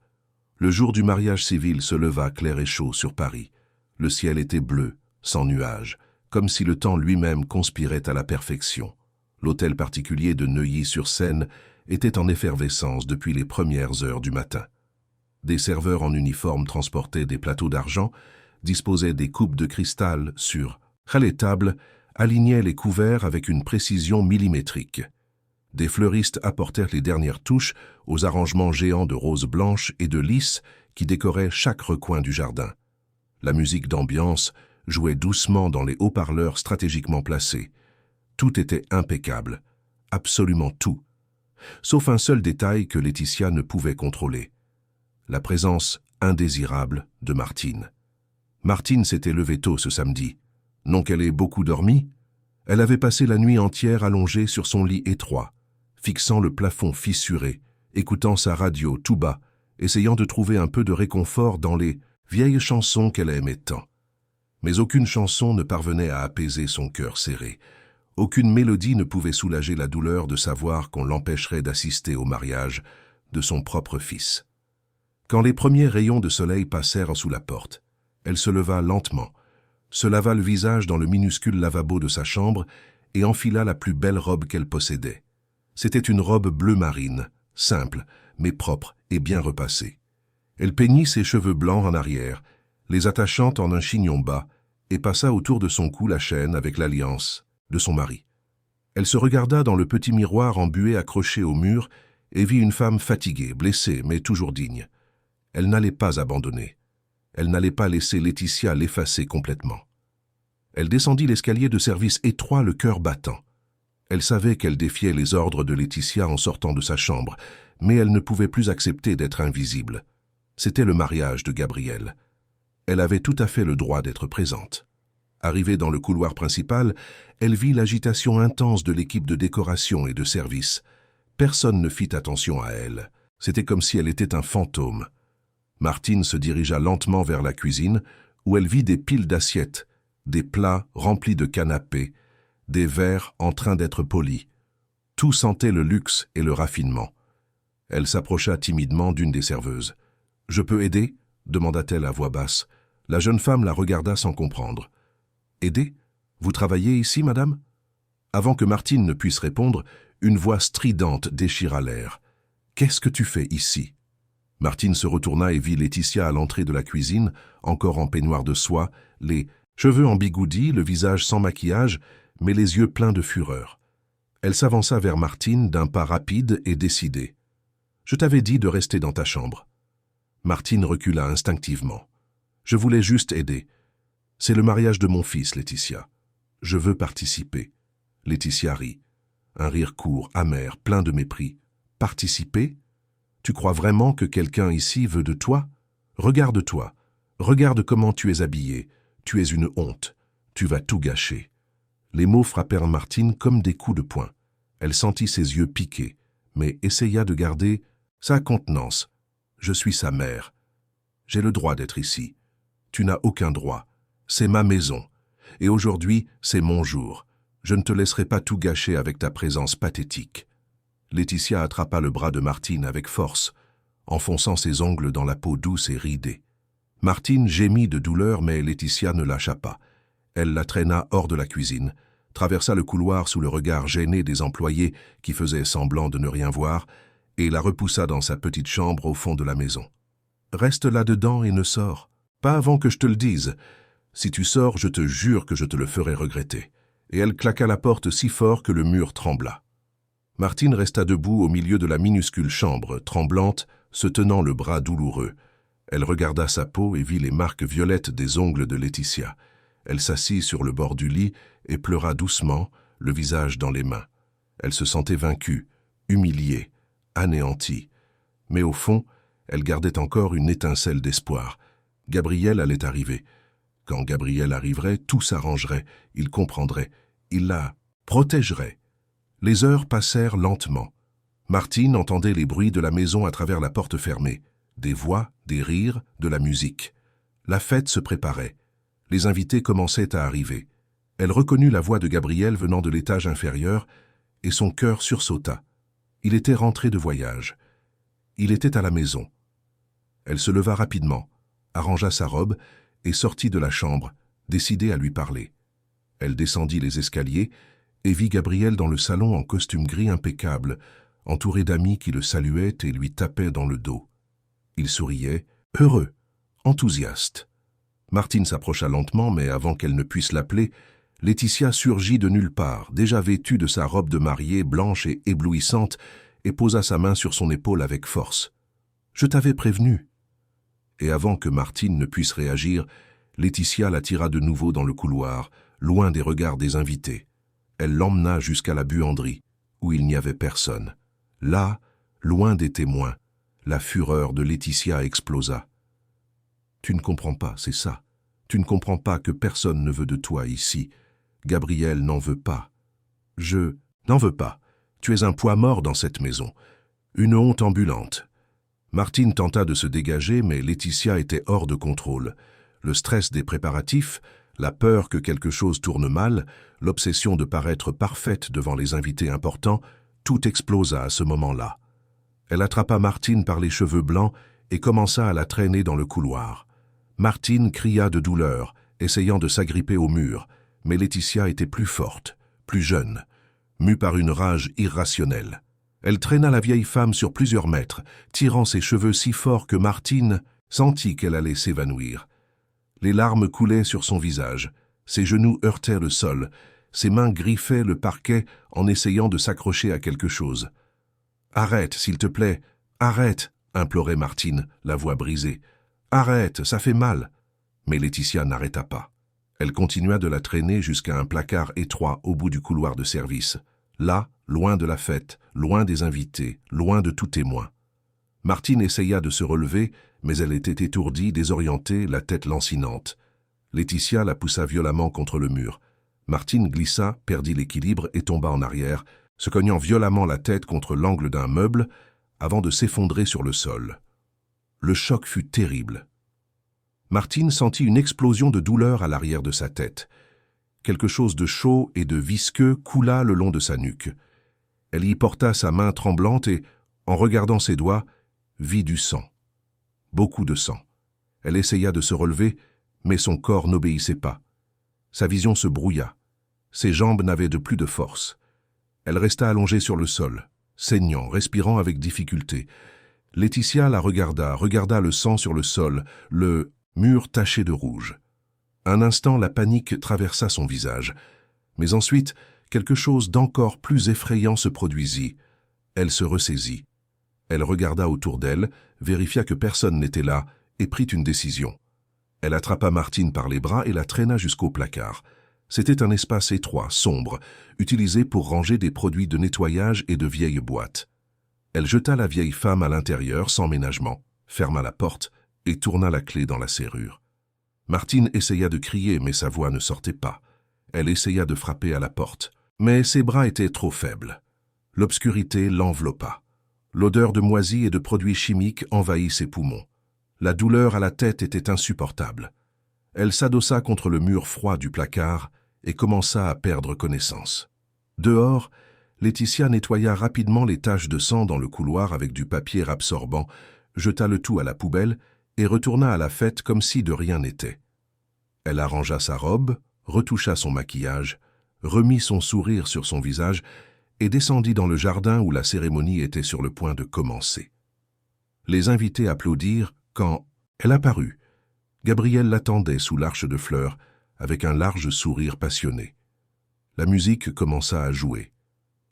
Speaker 1: Le jour du mariage civil se leva clair et chaud sur Paris. Le ciel était bleu, sans nuages, comme si le temps lui-même conspirait à la perfection. L'hôtel particulier de Neuilly-sur-Seine était en effervescence depuis les premières heures du matin. Des serveurs en uniforme transportaient des plateaux d'argent, disposaient des coupes de cristal sur les tables, alignaient les couverts avec une précision millimétrique. Des fleuristes apportèrent les dernières touches aux arrangements géants de roses blanches et de lys qui décoraient chaque recoin du jardin. La musique d'ambiance jouait doucement dans les haut-parleurs stratégiquement placés. Tout était impeccable, absolument tout, sauf un seul détail que Laetitia ne pouvait contrôler. La présence indésirable de Martine. Martine s'était levée tôt ce samedi. Non qu'elle ait beaucoup dormi, elle avait passé la nuit entière allongée sur son lit étroit, fixant le plafond fissuré, écoutant sa radio tout bas, essayant de trouver un peu de réconfort dans les vieilles chansons qu'elle aimait tant. Mais aucune chanson ne parvenait à apaiser son cœur serré. Aucune mélodie ne pouvait soulager la douleur de savoir qu'on l'empêcherait d'assister au mariage de son propre fils. Quand les premiers rayons de soleil passèrent sous la porte, elle se leva lentement, se lava le visage dans le minuscule lavabo de sa chambre et enfila la plus belle robe qu'elle possédait. C'était une robe bleu marine, simple, mais propre et bien repassée. Elle peignit ses cheveux blancs en arrière, les attachant en un chignon bas, et passa autour de son cou la chaîne avec l'alliance de son mari. Elle se regarda dans le petit miroir embué accroché au mur et vit une femme fatiguée, blessée, mais toujours digne. Elle n'allait pas abandonner. Elle n'allait pas laisser Laetitia l'effacer complètement. Elle descendit l'escalier de service étroit, le cœur battant. Elle savait qu'elle défiait les ordres de Laetitia en sortant de sa chambre, mais elle ne pouvait plus accepter d'être invisible. C'était le mariage de Gabriel. Elle avait tout à fait le droit d'être présente. Arrivée dans le couloir principal, elle vit l'agitation intense de l'équipe de décoration et de service. Personne ne fit attention à elle. C'était comme si elle était un fantôme. Martine se dirigea lentement vers la cuisine, où elle vit des piles d'assiettes, des plats remplis de canapés, des verres en train d'être polis. Tout sentait le luxe et le raffinement. Elle s'approcha timidement d'une des serveuses. « Je peux aider ?» demanda-t-elle à voix basse. La jeune femme la regarda sans comprendre. « Aider ? Vous travaillez ici, madame ?» Avant que Martine ne puisse répondre, une voix stridente déchira l'air. « Qu'est-ce que tu fais ici ?» Martine se retourna et vit Laetitia à l'entrée de la cuisine, encore en peignoir de soie, les cheveux en bigoudi, le visage sans maquillage, mais les yeux pleins de fureur. Elle s'avança vers Martine d'un pas rapide et décidé. « Je t'avais dit de rester dans ta chambre. » Martine recula instinctivement. « Je voulais juste aider. C'est le mariage de mon fils, Laetitia. Je veux participer. » Laetitia rit. Un rire court, amer, plein de mépris. « Participer ? Tu crois vraiment que quelqu'un ici veut de toi ? Regarde-toi. Regarde comment tu es habillée. Tu es une honte. Tu vas tout gâcher. » Les mots frappèrent Martine comme des coups de poing. Elle sentit ses yeux piquer, mais essaya de garder sa contenance. « Je suis sa mère. J'ai le droit d'être ici. Tu n'as aucun droit. C'est ma maison. Et aujourd'hui, c'est mon jour. Je ne te laisserai pas tout gâcher avec ta présence pathétique. » Laetitia attrapa le bras de Martine avec force, enfonçant ses ongles dans la peau douce et ridée. Martine gémit de douleur, mais Laetitia ne lâcha pas. Elle la traîna hors de la cuisine, traversa le couloir sous le regard gêné des employés qui faisaient semblant de ne rien voir, et la repoussa dans sa petite chambre au fond de la maison. « Reste là-dedans et ne sors. Pas avant que je te le dise. Si tu sors, je te jure que je te le ferai regretter. » Et elle claqua la porte si fort que le mur trembla. Martine resta debout au milieu de la minuscule chambre, tremblante, se tenant le bras douloureux. Elle regarda sa peau et vit les marques violettes des ongles de Laetitia. Elle s'assit sur le bord du lit et pleura doucement, le visage dans les mains. Elle se sentait vaincue, humiliée, anéantie. Mais au fond, elle gardait encore une étincelle d'espoir. Gabriel allait arriver. Quand Gabriel arriverait, tout s'arrangerait, il comprendrait, il la protégerait. Les heures passèrent lentement. Martine entendait les bruits de la maison à travers la porte fermée. Des voix, des rires, de la musique. La fête se préparait. Les invités commençaient à arriver. Elle reconnut la voix de Gabriel venant de l'étage inférieur et son cœur sursauta. Il était rentré de voyage. Il était à la maison. Elle se leva rapidement, arrangea sa robe et sortit de la chambre, décidée à lui parler. Elle descendit les escaliers et vit Gabriel dans le salon en costume gris impeccable, entouré d'amis qui le saluaient et lui tapaient dans le dos. Il souriait, heureux, enthousiaste. Martine s'approcha lentement, mais avant qu'elle ne puisse l'appeler, Laetitia surgit de nulle part, déjà vêtue de sa robe de mariée blanche et éblouissante, et posa sa main sur son épaule avec force. « Je t'avais prévenu. » Et avant que Martine ne puisse réagir, Laetitia la tira de nouveau dans le couloir, loin des regards des invités. Elle l'emmena jusqu'à la buanderie, où il n'y avait personne. Là, loin des témoins, la fureur de Laetitia explosa. « Tu ne comprends pas, c'est ça. Tu ne comprends pas que personne ne veut de toi ici. Gabriel n'en veut pas. Je n'en veux pas. Tu es un poids mort dans cette maison. Une honte ambulante. » Martine tenta de se dégager, mais Laetitia était hors de contrôle. Le stress des préparatifs, la peur que quelque chose tourne mal, l'obsession de paraître parfaite devant les invités importants, tout explosa à ce moment-là. Elle attrapa Martine par les cheveux blancs et commença à la traîner dans le couloir. Martine cria de douleur, essayant de s'agripper au mur, mais Laetitia était plus forte, plus jeune, mue par une rage irrationnelle. Elle traîna la vieille femme sur plusieurs mètres, tirant ses cheveux si fort que Martine sentit qu'elle allait s'évanouir. Les larmes coulaient sur son visage, ses genoux heurtaient le sol, ses mains griffaient le parquet en essayant de s'accrocher à quelque chose. « Arrête, s'il te plaît, arrête !» implorait Martine, la voix brisée. « Arrête, ça fait mal !» Mais Laetitia n'arrêta pas. Elle continua de la traîner jusqu'à un placard étroit au bout du couloir de service. Là, loin de la fête, loin des invités, loin de tout témoin. Martine essaya de se relever, mais elle était étourdie, désorientée, la tête lancinante. Laetitia la poussa violemment contre le mur. Martine glissa, perdit l'équilibre et tomba en arrière, se cognant violemment la tête contre l'angle d'un meuble, avant de s'effondrer sur le sol. Le choc fut terrible. Martine sentit une explosion de douleur à l'arrière de sa tête. Quelque chose de chaud et de visqueux coula le long de sa nuque. Elle y porta sa main tremblante et, en regardant ses doigts, vit du sang. Beaucoup de sang. Elle essaya de se relever, mais son corps n'obéissait pas. Sa vision se brouilla. Ses jambes n'avaient de plus de force. Elle resta allongée sur le sol, saignant, respirant avec difficulté. Laetitia la regarda le sang sur le sol, le mur taché de rouge. Un instant, la panique traversa son visage. Mais ensuite, quelque chose d'encore plus effrayant se produisit. Elle se ressaisit. Elle regarda autour d'elle, vérifia que personne n'était là et prit une décision. Elle attrapa Martine par les bras et la traîna jusqu'au placard. C'était un espace étroit, sombre, utilisé pour ranger des produits de nettoyage et de vieilles boîtes. Elle jeta la vieille femme à l'intérieur sans ménagement, ferma la porte et tourna la clé dans la serrure. Martine essaya de crier, mais sa voix ne sortait pas. Elle essaya de frapper à la porte, mais ses bras étaient trop faibles. L'obscurité l'enveloppa. L'odeur de moisie et de produits chimiques envahit ses poumons. La douleur à la tête était insupportable. Elle s'adossa contre le mur froid du placard et commença à perdre connaissance. Dehors, Laetitia nettoya rapidement les taches de sang dans le couloir avec du papier absorbant, jeta le tout à la poubelle et retourna à la fête comme si de rien n'était. Elle arrangea sa robe, retoucha son maquillage, remit son sourire sur son visage et descendit dans le jardin où la cérémonie était sur le point de commencer. Les invités applaudirent quand elle apparut. Gabrielle l'attendait sous l'arche de fleurs avec un large sourire passionné. La musique commença à jouer.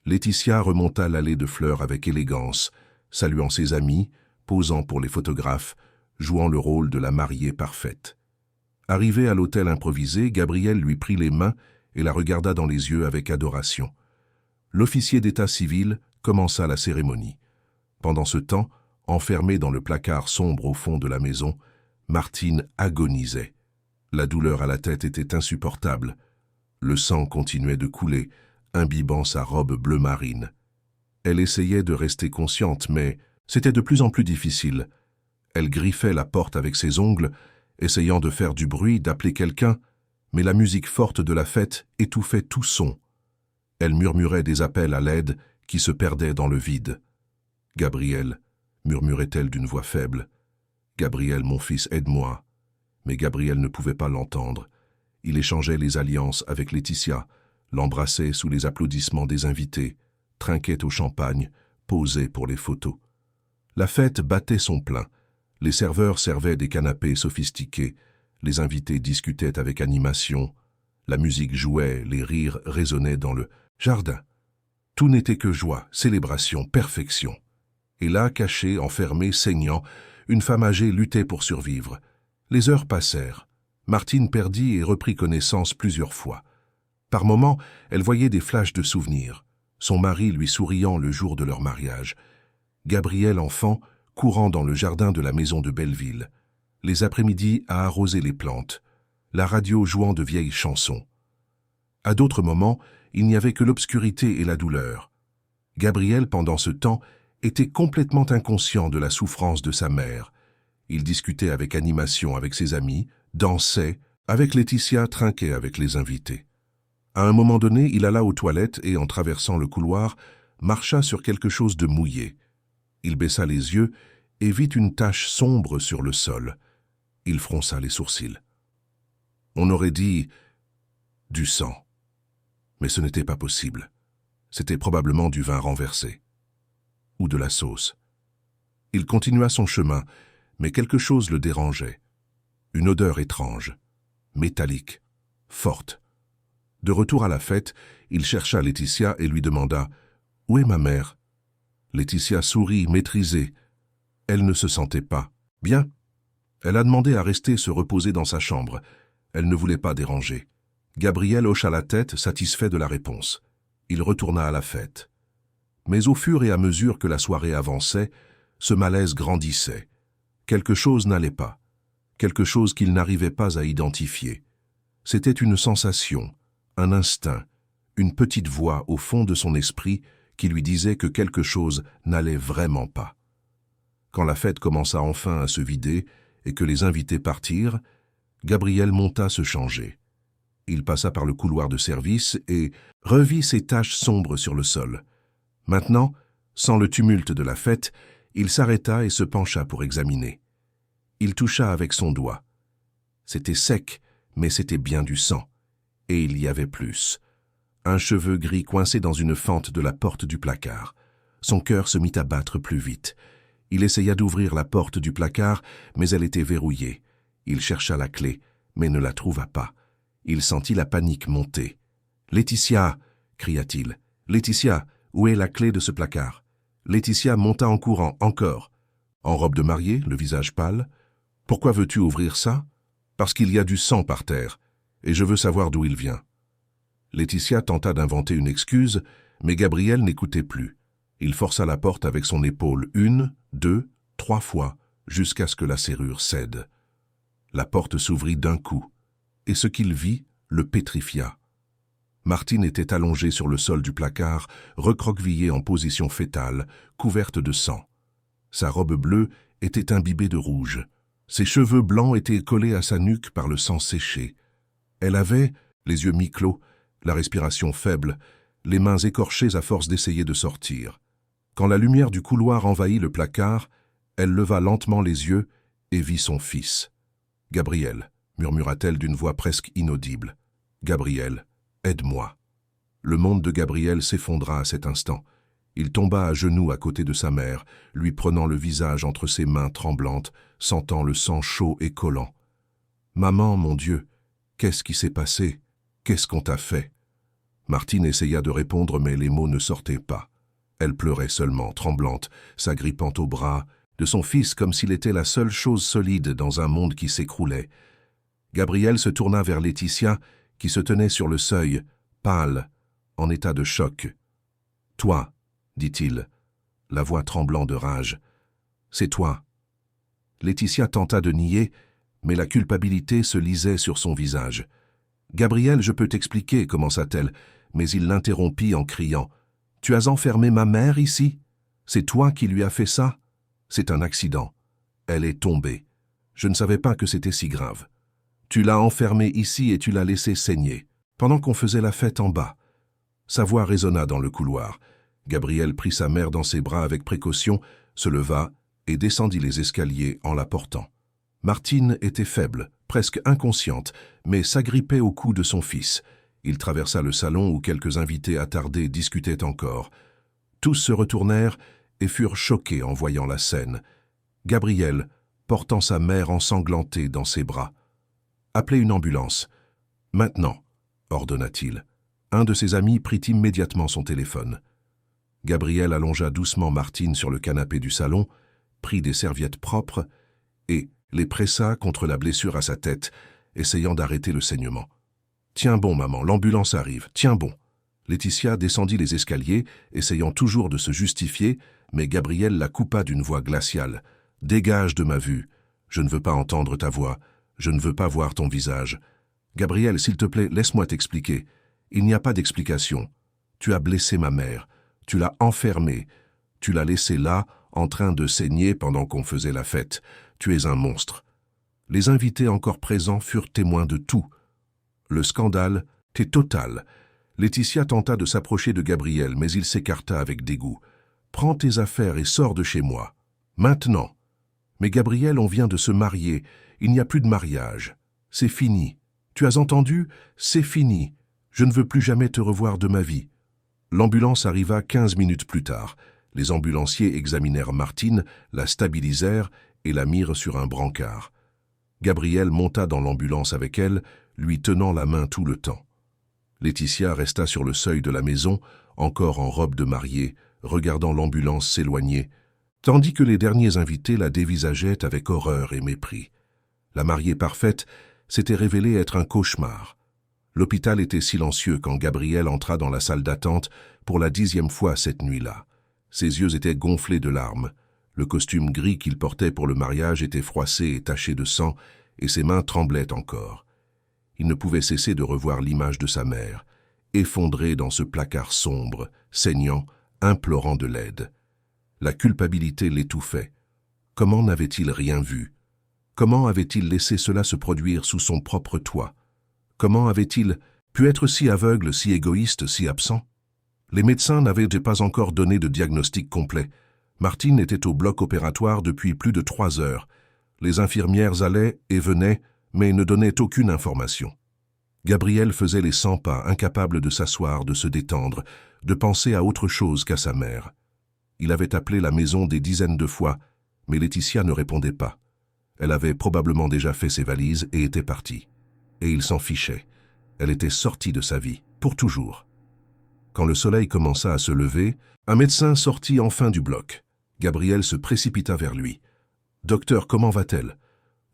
Speaker 1: Laetitia remonta l'allée de fleurs avec élégance, saluant ses amis, posant pour les photographes, jouant le rôle de la mariée parfaite. Arrivée à l'hôtel improvisé, Gabrielle lui prit les mains et la regarda dans les yeux avec adoration. L'officier d'état civil commença la cérémonie. Pendant ce temps, enfermée dans le placard sombre au fond de la maison, Martine agonisait. La douleur à la tête était insupportable. Le sang continuait de couler, imbibant sa robe bleu marine. Elle essayait de rester consciente, mais c'était de plus en plus difficile. Elle griffait la porte avec ses ongles, essayant de faire du bruit, d'appeler quelqu'un, mais la musique forte de la fête étouffait tout son. Elle murmurait des appels à l'aide qui se perdaient dans le vide. « Gabriel », murmurait-elle d'une voix faible. « Gabriel, mon fils, aide-moi. » Mais Gabriel ne pouvait pas l'entendre. Il échangeait les alliances avec Laetitia, l'embrassait sous les applaudissements des invités, trinquait au champagne, posait pour les photos. La fête battait son plein. Les serveurs servaient des canapés sophistiqués, les invités discutaient avec animation, la musique jouait, les rires résonnaient dans le jardin. Tout n'était que joie, célébration, perfection. Et là, cachée, enfermée, saignant, une femme âgée luttait pour survivre. Les heures passèrent. Martine perdit et reprit connaissance plusieurs fois. Par moments, elle voyait des flashs de souvenirs. Son mari lui souriant le jour de leur mariage. Gabriel, enfant, courant dans le jardin de la maison de Belleville. Les après-midi à arroser les plantes. La radio jouant de vieilles chansons. À d'autres moments, il n'y avait que l'obscurité et la douleur. Gabriel, pendant ce temps, était complètement inconscient de la souffrance de sa mère. Il discutait avec animation avec ses amis, dansait, avec Laetitia, trinquait avec les invités. À un moment donné, il alla aux toilettes et, en traversant le couloir, marcha sur quelque chose de mouillé. Il baissa les yeux et vit une tache sombre sur le sol. Il fronça les sourcils. On aurait dit du sang. Mais ce n'était pas possible. C'était probablement du vin renversé. Ou de la sauce. Il continua son chemin, mais quelque chose le dérangeait. Une odeur étrange, métallique, forte. De retour à la fête, il chercha Laetitia et lui demanda « Où est ma mère ?» Laetitia sourit, maîtrisée. Elle ne se sentait pas bien. Elle a demandé à rester se reposer dans sa chambre. Elle ne voulait pas déranger. Gabriel hocha la tête, satisfait de la réponse. Il retourna à la fête. Mais au fur et à mesure que la soirée avançait, ce malaise grandissait. Quelque chose n'allait pas. Quelque chose qu'il n'arrivait pas à identifier. C'était une sensation, un instinct, une petite voix au fond de son esprit qui lui disait que quelque chose n'allait vraiment pas. Quand la fête commença enfin à se vider et que les invités partirent, Gabriel monta se changer. Il passa par le couloir de service et revit ses taches sombres sur le sol. Maintenant, sans le tumulte de la fête, il s'arrêta et se pencha pour examiner. Il toucha avec son doigt. C'était sec, mais c'était bien du sang. Et il y avait plus. Un cheveu gris coincé dans une fente de la porte du placard. Son cœur se mit à battre plus vite. Il essaya d'ouvrir la porte du placard, mais elle était verrouillée. Il chercha la clé, mais ne la trouva pas. Il sentit la panique monter. « Laetitia !» cria-t-il. « Laetitia, où est la clé de ce placard ?» Laetitia monta en courant, encore. En robe de mariée, le visage pâle. « Pourquoi veux-tu ouvrir ça ?»« Parce qu'il y a du sang par terre, et je veux savoir d'où il vient. » Laetitia tenta d'inventer une excuse, mais Gabriel n'écoutait plus. Il força la porte avec son épaule 1, 2, 3 fois, jusqu'à ce que la serrure cède. La porte s'ouvrit d'un coup, et ce qu'il vit le pétrifia. Martine était allongée sur le sol du placard, recroquevillée en position fétale, couverte de sang. Sa robe bleue était imbibée de rouge. Ses cheveux blancs étaient collés à sa nuque par le sang séché. Elle avait, les yeux mi-clos, la respiration faible, les mains écorchées à force d'essayer de sortir. Quand la lumière du couloir envahit le placard, elle leva lentement les yeux et vit son fils. « Gabriel », murmura-t-elle d'une voix presque inaudible. « Gabriel, aide-moi. » Le monde de Gabriel s'effondra à cet instant. Il tomba à genoux à côté de sa mère, lui prenant le visage entre ses mains tremblantes, sentant le sang chaud et collant. « Maman, mon Dieu, qu'est-ce qui s'est passé? Qu'est-ce qu'on t'a fait ?» Martine essaya de répondre, mais les mots ne sortaient pas. Elle pleurait seulement, tremblante, s'agrippant au bras de son fils comme s'il était la seule chose solide dans un monde qui s'écroulait. Gabriel se tourna vers Laetitia, qui se tenait sur le seuil, pâle, en état de choc. « Toi, dit-il, la voix tremblant de rage. « C'est toi. » Laetitia tenta de nier, mais la culpabilité se lisait sur son visage. « Gabriel, je peux t'expliquer, » commença-t-elle, mais il l'interrompit en criant. « Tu as enfermé ma mère ici? C'est toi qui lui as fait ça? C'est un accident. Elle est tombée. Je ne savais pas que c'était si grave. Tu l'as enfermée ici et tu l'as laissée saigner, pendant qu'on faisait la fête en bas. » Sa voix résonna dans le couloir. Gabriel prit sa mère dans ses bras avec précaution, se leva et descendit les escaliers en la portant. Martine était faible, presque inconsciente, mais s'agrippait au cou de son fils. Il traversa le salon où quelques invités attardés discutaient encore. Tous se retournèrent et furent choqués en voyant la scène. Gabriel, portant sa mère ensanglantée dans ses bras. « Appelez une ambulance. »« Maintenant » ordonna-t-il. Un de ses amis prit immédiatement son téléphone. Gabriel allongea doucement Martine sur le canapé du salon, prit des serviettes propres et les pressa contre la blessure à sa tête, essayant d'arrêter le saignement. « Tiens bon, maman, l'ambulance arrive, tiens bon !» Laetitia descendit les escaliers, essayant toujours de se justifier, mais Gabriel la coupa d'une voix glaciale. « Dégage de ma vue. Je ne veux pas entendre ta voix. Je ne veux pas voir ton visage. Gabriel, s'il te plaît, laisse-moi t'expliquer. Il n'y a pas d'explication. Tu as blessé ma mère. Tu l'as enfermée. Tu l'as laissée là, en train de saigner pendant qu'on faisait la fête. Tu es un monstre. » Les invités encore présents furent témoins de tout. Le scandale était total. Laetitia tenta de s'approcher de Gabriel, mais il s'écarta avec dégoût. « Prends tes affaires et sors de chez moi. Maintenant. » « Mais Gabriel, on vient de se marier. Il n'y a plus de mariage. C'est fini. Tu as entendu? C'est fini. Je ne veux plus jamais te revoir de ma vie. » L'ambulance arriva 15 minutes plus tard. Les ambulanciers examinèrent Martine, la stabilisèrent et la mirent sur un brancard. Gabriel monta dans l'ambulance avec elle, lui tenant la main tout le temps. Laetitia resta sur le seuil de la maison, encore en robe de mariée, regardant l'ambulance s'éloigner, tandis que les derniers invités la dévisageaient avec horreur et mépris. La mariée parfaite s'était révélée être un cauchemar. L'hôpital était silencieux quand Gabriel entra dans la salle d'attente pour la 10e fois cette nuit-là. Ses yeux étaient gonflés de larmes. Le costume gris qu'il portait pour le mariage était froissé et taché de sang, et ses mains tremblaient encore. Il ne pouvait cesser de revoir l'image de sa mère, effondrée dans ce placard sombre, saignant, implorant de l'aide. La culpabilité l'étouffait. Comment n'avait-il rien vu? Comment avait-il laissé cela se produire sous son propre toit? Comment avait-il pu être si aveugle, si égoïste, si absent? Les médecins n'avaient pas encore donné de diagnostic complet. Martine était au bloc opératoire depuis plus de 3 heures. Les infirmières allaient et venaient, mais ne donnaient aucune information. Gabriel faisait les 100 pas, incapable de s'asseoir, de se détendre, de penser à autre chose qu'à sa mère. Il avait appelé la maison des dizaines de fois, mais Laetitia ne répondait pas. Elle avait probablement déjà fait ses valises et était partie. Et il s'en fichait. Elle était sortie de sa vie, pour toujours. Quand le soleil commença à se lever, un médecin sortit enfin du bloc. Gabriel se précipita vers lui. « Docteur, comment va-t-elle »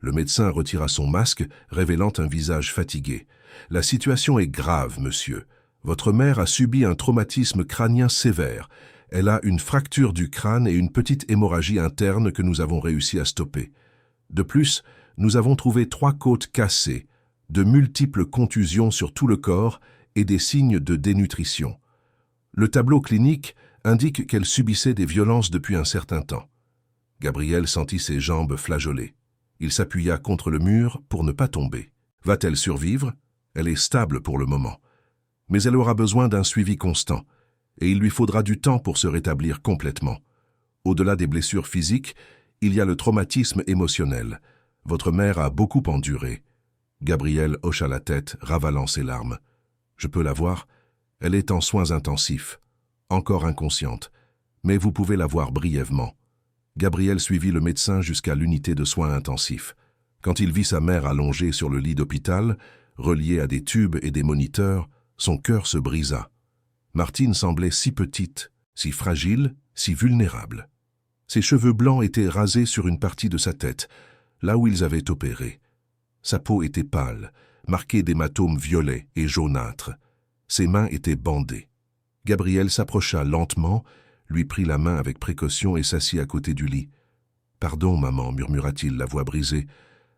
Speaker 1: Le médecin retira son masque, révélant un visage fatigué. « La situation est grave, monsieur. Votre mère a subi un traumatisme crânien sévère. Elle a une fracture du crâne et une petite hémorragie interne que nous avons réussi à stopper. De plus, nous avons trouvé 3 côtes cassées, de multiples contusions sur tout le corps et des signes de dénutrition. Le tableau clinique indique qu'elle subissait des violences depuis un certain temps. » Gabriel sentit ses jambes flageoler. Il s'appuya contre le mur pour ne pas tomber. Va-t-elle survivre? Elle est stable pour le moment. Mais elle aura besoin d'un suivi constant, et il lui faudra du temps pour se rétablir complètement. Au-delà des blessures physiques, il y a le traumatisme émotionnel. Votre mère a beaucoup enduré. Gabriel hocha la tête, ravalant ses larmes. « Je peux la voir » Elle est en soins intensifs, encore inconsciente, mais vous pouvez la voir brièvement. » Gabriel suivit le médecin jusqu'à l'unité de soins intensifs. Quand il vit sa mère allongée sur le lit d'hôpital, reliée à des tubes et des moniteurs, son cœur se brisa. Martine semblait si petite, si fragile, si vulnérable. Ses cheveux blancs étaient rasés sur une partie de sa tête, là où ils avaient opéré. Sa peau était pâle, marquée d'hématomes violets et jaunâtres. Ses mains étaient bandées. Gabriel s'approcha lentement, lui prit la main avec précaution et s'assit à côté du lit. « Pardon, maman, murmura-t-il, la voix brisée.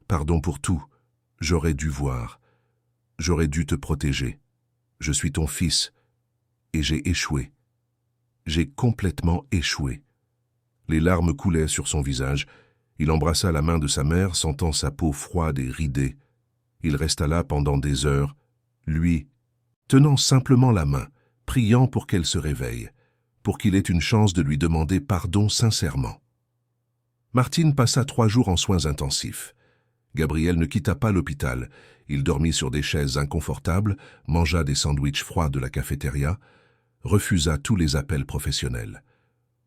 Speaker 1: Pardon pour tout. J'aurais dû voir. J'aurais dû te protéger. Je suis ton fils. Et j'ai échoué. J'ai complètement échoué. » Les larmes coulaient sur son visage. Il embrassa la main de sa mère, sentant sa peau froide et ridée. Il resta là pendant des heures, lui, tenant simplement la main, priant pour qu'elle se réveille, pour qu'il ait une chance de lui demander pardon sincèrement. Martine passa 3 jours en soins intensifs. Gabriel ne quitta pas l'hôpital. Il dormit sur des chaises inconfortables, mangea des sandwichs froids de la cafétéria, refusa tous les appels professionnels.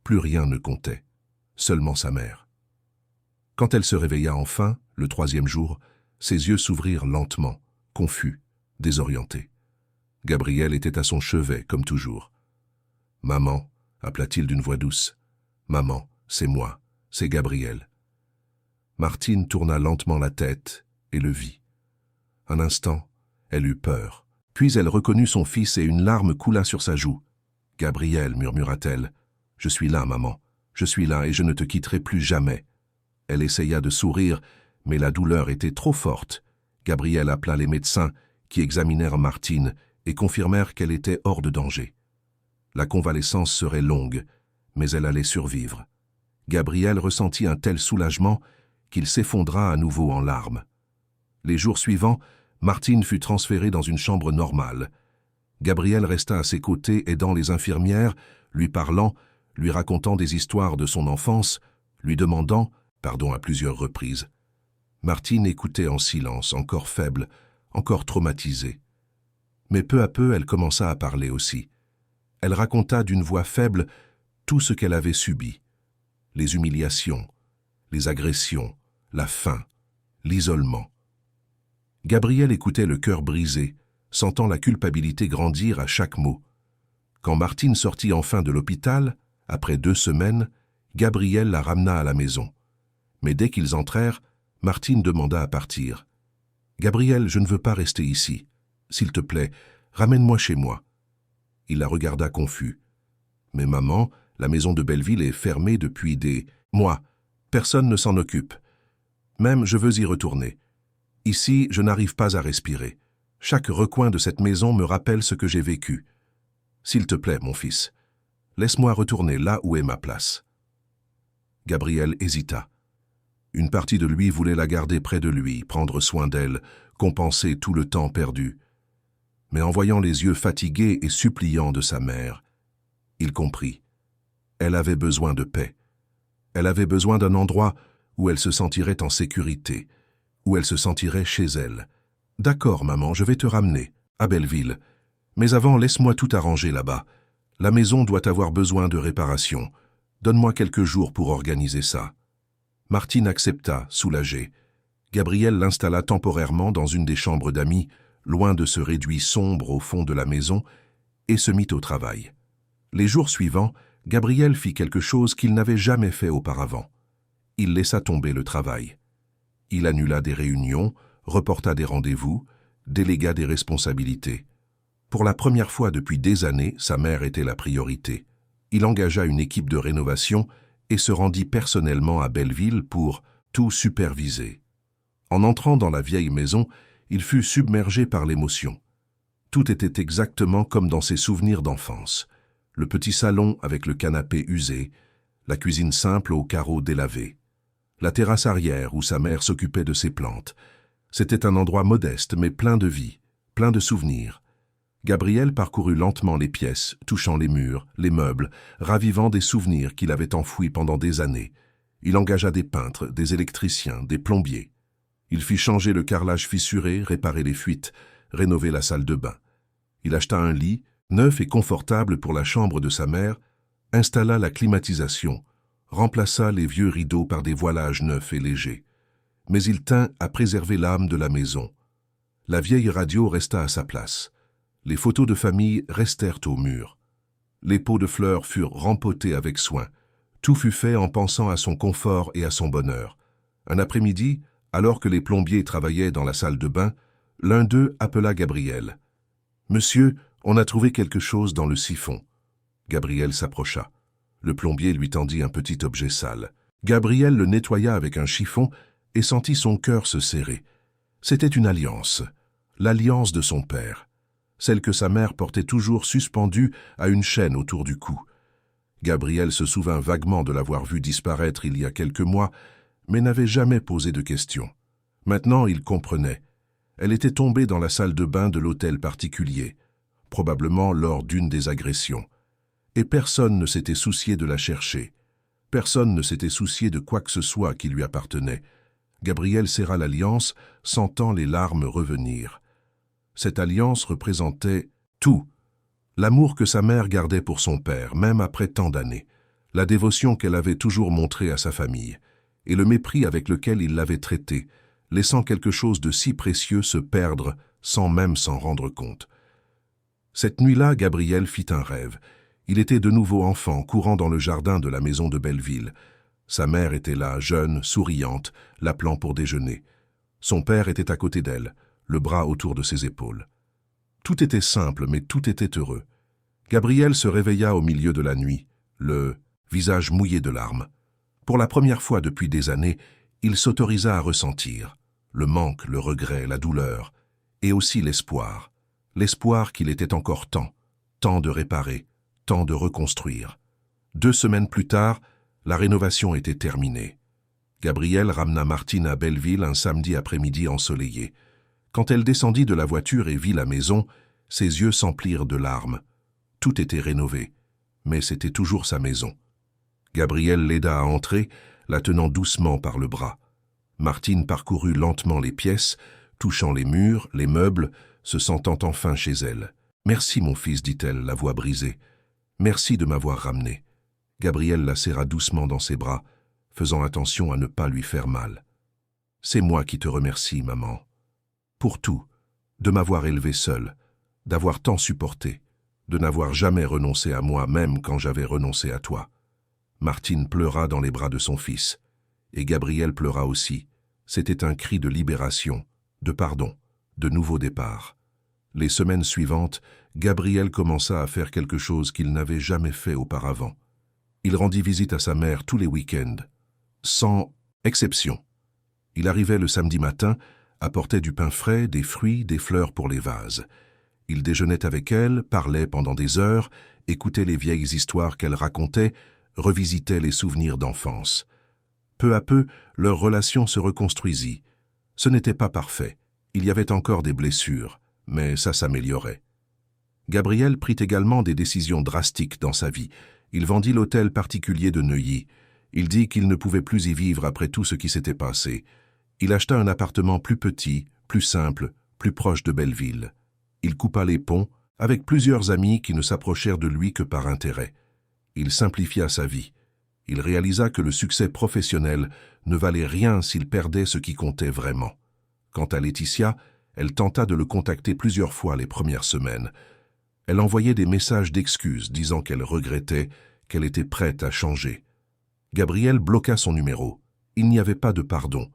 Speaker 1: Plus rien ne comptait, seulement sa mère. Quand elle se réveilla enfin, le 3e jour, ses yeux s'ouvrirent lentement, confus, désorientés. Gabriel était à son chevet, comme toujours. « Maman » appela-t-il d'une voix douce. « Maman, c'est moi, c'est Gabriel. » Martine tourna lentement la tête et le vit. Un instant, elle eut peur. Puis elle reconnut son fils et une larme coula sur sa joue. « Gabriel, » murmura-t-elle, « je suis là, maman. Je suis là et je ne te quitterai plus jamais. » Elle essaya de sourire, mais la douleur était trop forte. Gabriel appela les médecins qui examinèrent Martine et confirmèrent qu'elle était hors de danger. La convalescence serait longue, mais elle allait survivre. Gabriel ressentit un tel soulagement qu'il s'effondra à nouveau en larmes. Les jours suivants, Martine fut transférée dans une chambre normale. Gabriel resta à ses côtés aidant les infirmières, lui parlant, lui racontant des histoires de son enfance, lui demandant pardon à plusieurs reprises. Martine écoutait en silence, encore faible, encore traumatisée. Mais peu à peu, elle commença à parler aussi. Elle raconta d'une voix faible tout ce qu'elle avait subi. Les humiliations, les agressions, la faim, l'isolement. Gabriel écoutait le cœur brisé, sentant la culpabilité grandir à chaque mot. Quand Martine sortit enfin de l'hôpital, après 2 semaines, Gabriel la ramena à la maison. Mais dès qu'ils entrèrent, Martine demanda à partir. « Gabriel, je ne veux pas rester ici. S'il te plaît, ramène-moi chez moi. » Il la regarda confus. « Mais maman, la maison de Belleville est fermée depuis des mois. Personne ne s'en occupe. Même je veux y retourner. Ici, je n'arrive pas à respirer. Chaque recoin de cette maison me rappelle ce que j'ai vécu. S'il te plaît, mon fils, laisse-moi retourner là où est ma place. » Gabriel hésita. Une partie de lui voulait la garder près de lui, prendre soin d'elle, compenser tout le temps perdu. Mais en voyant les yeux fatigués et suppliants de sa mère, il comprit. Elle avait besoin de paix. Elle avait besoin d'un endroit où elle se sentirait en sécurité, où elle se sentirait chez elle. « D'accord, maman, je vais te ramener, à Belleville. Mais avant, laisse-moi tout arranger là-bas. La maison doit avoir besoin de réparation. Donne-moi quelques jours pour organiser ça. » Martine accepta, soulagée. Gabriel l'installa temporairement dans une des chambres d'amis, loin de ce réduit sombre au fond de la maison, et se mit au travail. Les jours suivants, Gabriel fit quelque chose qu'il n'avait jamais fait auparavant. Il laissa tomber le travail. Il annula des réunions, reporta des rendez-vous, délégua des responsabilités. Pour la première fois depuis des années, sa mère était la priorité. Il engagea une équipe de rénovation et se rendit personnellement à Belleville pour tout superviser. En entrant dans la vieille maison, il fut submergé par l'émotion. Tout était exactement comme dans ses souvenirs d'enfance. Le petit salon avec le canapé usé, la cuisine simple aux carreaux délavés, la terrasse arrière où sa mère s'occupait de ses plantes. C'était un endroit modeste mais plein de vie, plein de souvenirs. Gabriel parcourut lentement les pièces, touchant les murs, les meubles, ravivant des souvenirs qu'il avait enfouis pendant des années. Il engagea des peintres, des électriciens, des plombiers. Il fit changer le carrelage fissuré, réparer les fuites, rénover la salle de bain. Il acheta un lit, neuf et confortable pour la chambre de sa mère, installa la climatisation, remplaça les vieux rideaux par des voilages neufs et légers. Mais il tint à préserver l'âme de la maison. La vieille radio resta à sa place. Les photos de famille restèrent au mur. Les pots de fleurs furent rempotés avec soin. Tout fut fait en pensant à son confort et à son bonheur. Un après-midi, alors que les plombiers travaillaient dans la salle de bain, l'un d'eux appela Gabriel. « Monsieur, on a trouvé quelque chose dans le siphon. » Gabriel s'approcha. Le plombier lui tendit un petit objet sale. Gabriel le nettoya avec un chiffon et sentit son cœur se serrer. C'était une alliance, l'alliance de son père, celle que sa mère portait toujours suspendue à une chaîne autour du cou. Gabriel se souvint vaguement de l'avoir vue disparaître il y a quelques mois, mais n'avait jamais posé de questions. Maintenant, il comprenait. Elle était tombée dans la salle de bain de l'hôtel particulier, probablement lors d'une des agressions. Et personne ne s'était soucié de la chercher. Personne ne s'était soucié de quoi que ce soit qui lui appartenait. Gabriel serra l'alliance, sentant les larmes revenir. Cette alliance représentait tout. L'amour que sa mère gardait pour son père, même après tant d'années. La dévotion qu'elle avait toujours montrée à sa famille. Et le mépris avec lequel il l'avait traitée, laissant quelque chose de si précieux se perdre sans même s'en rendre compte. Cette nuit-là, Gabriel fit un rêve. Il était de nouveau enfant, courant dans le jardin de la maison de Belleville. Sa mère était là, jeune, souriante, l'appelant pour déjeuner. Son père était à côté d'elle, le bras autour de ses épaules. Tout était simple, mais tout était heureux. Gabriel se réveilla au milieu de la nuit, le visage mouillé de larmes. Pour la première fois depuis des années, il s'autorisa à ressentir le manque, le regret, la douleur, et aussi l'espoir. L'espoir qu'il était encore temps de réparer, temps de reconstruire. 2 semaines plus tard, la rénovation était terminée. Gabriel ramena Martine à Belleville un samedi après-midi ensoleillé. Quand elle descendit de la voiture et vit la maison, ses yeux s'emplirent de larmes. Tout était rénové, mais c'était toujours sa maison. Gabriel l'aida à entrer, la tenant doucement par le bras. Martine parcourut lentement les pièces, touchant les murs, les meubles, se sentant enfin chez elle. « Merci, mon fils, dit-elle, la voix brisée. Merci de m'avoir ramené. » Gabriel la serra doucement dans ses bras, faisant attention à ne pas lui faire mal. « C'est moi qui te remercie, maman. Pour tout, de m'avoir élevé seule, d'avoir tant supporté, de n'avoir jamais renoncé à moi même quand j'avais renoncé à toi. » Martine pleura dans les bras de son fils, et Gabriel pleura aussi. C'était un cri de libération, de pardon, de nouveau départ. Les semaines suivantes, Gabriel commença à faire quelque chose qu'il n'avait jamais fait auparavant. Il rendit visite à sa mère tous les week-ends, sans exception. Il arrivait le samedi matin, apportait du pain frais, des fruits, des fleurs pour les vases. Il déjeunait avec elle, parlait pendant des heures, écoutait les vieilles histoires qu'elle racontait, revisitait les souvenirs d'enfance. Peu à peu, leur relation se reconstruisit. Ce n'était pas parfait. Il y avait encore des blessures, mais ça s'améliorait. Gabriel prit également des décisions drastiques dans sa vie. Il vendit l'hôtel particulier de Neuilly. Il dit qu'il ne pouvait plus y vivre après tout ce qui s'était passé. Il acheta un appartement plus petit, plus simple, plus proche de Belleville. Il coupa les ponts avec plusieurs amis qui ne s'approchèrent de lui que par intérêt. Il simplifia sa vie. Il réalisa que le succès professionnel ne valait rien s'il perdait ce qui comptait vraiment. Quant à Laetitia, elle tenta de le contacter plusieurs fois les premières semaines. Elle envoyait des messages d'excuses disant qu'elle regrettait, qu'elle était prête à changer. Gabriel bloqua son numéro. Il n'y avait pas de pardon,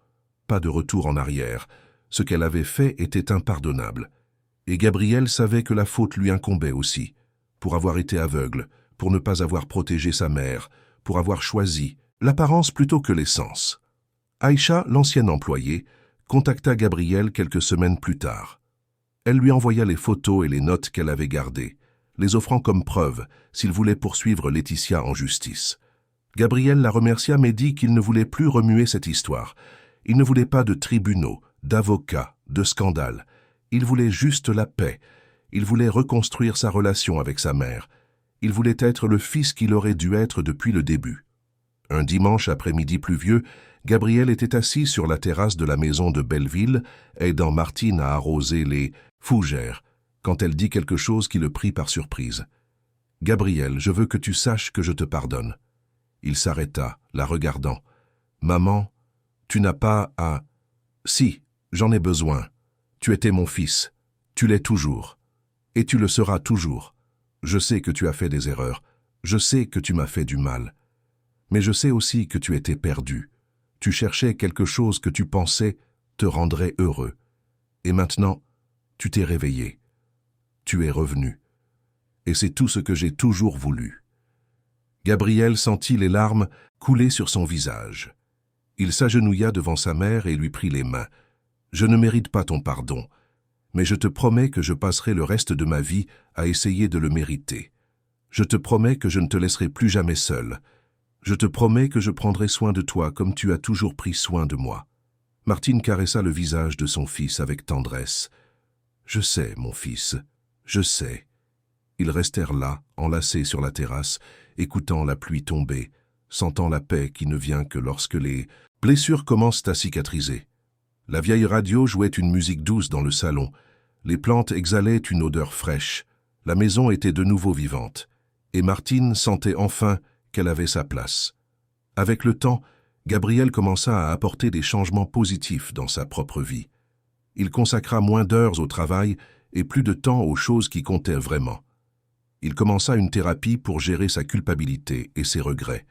Speaker 1: pas de retour en arrière. Ce qu'elle avait fait était impardonnable. Et Gabriel savait que la faute lui incombait aussi, pour avoir été aveugle, pour ne pas avoir protégé sa mère, pour avoir choisi l'apparence plutôt que l'essence. Aïcha, l'ancienne employée, contacta Gabriel quelques semaines plus tard. Elle lui envoya les photos et les notes qu'elle avait gardées, les offrant comme preuve s'il voulait poursuivre Laetitia en justice. Gabriel la remercia mais dit qu'il ne voulait plus remuer cette histoire. Il ne voulait pas de tribunaux, d'avocats, de scandales. Il voulait juste la paix. Il voulait reconstruire sa relation avec sa mère. Il voulait être le fils qu'il aurait dû être depuis le début. Un dimanche après-midi pluvieux, Gabriel était assis sur la terrasse de la maison de Belleville, aidant Martine à arroser les fougères. quand elle dit quelque chose qui le prit par surprise. « Gabriel, je veux que tu saches que je te pardonne. » Il s'arrêta, la regardant. « Maman, tu n'as pas à... »« Si, j'en ai besoin. Tu étais mon fils. Tu l'es toujours. Et tu le seras toujours. Je sais que tu as fait des erreurs. Je sais que tu m'as fait du mal. Mais je sais aussi que tu étais perdu. Tu cherchais quelque chose que tu pensais te rendrait heureux. Et maintenant, tu t'es réveillé. Tu es revenu. Et c'est tout ce que j'ai toujours voulu. » Gabriel sentit les larmes couler sur son visage. Il s'agenouilla devant sa mère et lui prit les mains. « Je ne mérite pas ton pardon, mais je te promets que je passerai le reste de ma vie à essayer de le mériter. Je te promets que je ne te laisserai plus jamais seul. Je te promets que je prendrai soin de toi comme tu as toujours pris soin de moi. » Martine caressa le visage de son fils avec tendresse. « Je sais, mon fils, je sais. » Ils restèrent là, enlacés sur la terrasse, écoutant la pluie tomber, sentant la paix qui ne vient que lorsque les blessures commencent à cicatriser. La vieille radio jouait une musique douce dans le salon. Les plantes exhalaient une odeur fraîche. La maison était de nouveau vivante. Et Martine sentait enfin qu'elle avait sa place. Avec le temps, Gabriel commença à apporter des changements positifs dans sa propre vie. Il consacra moins d'heures au travail et plus de temps aux choses qui comptaient vraiment. Il commença une thérapie pour gérer sa culpabilité et ses regrets.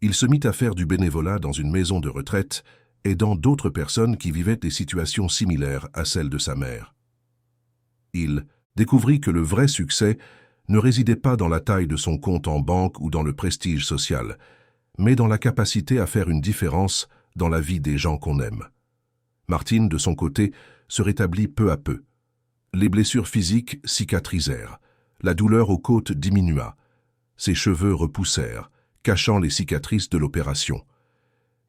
Speaker 1: Il se mit à faire du bénévolat dans une maison de retraite, aidant d'autres personnes qui vivaient des situations similaires à celles de sa mère. Il découvrit que le vrai succès ne résidait pas dans la taille de son compte en banque ou dans le prestige social, mais dans la capacité à faire une différence dans la vie des gens qu'on aime. Martine, de son côté, se rétablit peu à peu. Les blessures physiques cicatrisèrent. La douleur aux côtes diminua. Ses cheveux repoussèrent, cachant les cicatrices de l'opération.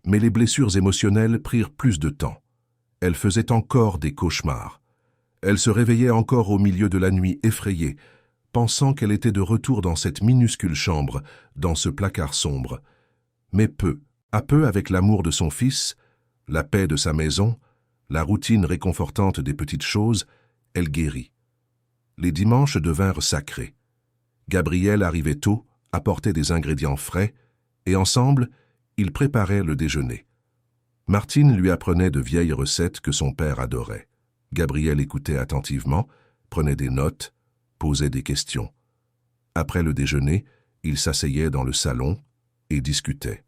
Speaker 1: Mais les blessures émotionnelles prirent plus de temps. Elle faisait encore des cauchemars. Elle se réveillait encore au milieu de la nuit effrayée, pensant qu'elle était de retour dans cette minuscule chambre, dans ce placard sombre. Mais peu à peu, avec l'amour de son fils, la paix de sa maison, la routine réconfortante des petites choses, elle guérit. Les dimanches devinrent sacrés. Gabriel arrivait tôt, apportait des ingrédients frais, et ensemble, ils préparaient le déjeuner. Martine lui apprenait de vieilles recettes que son père adorait. Gabriel écoutait attentivement, prenait des notes, posait des questions. Après le déjeuner, ils s'asseyaient dans le salon et discutaient.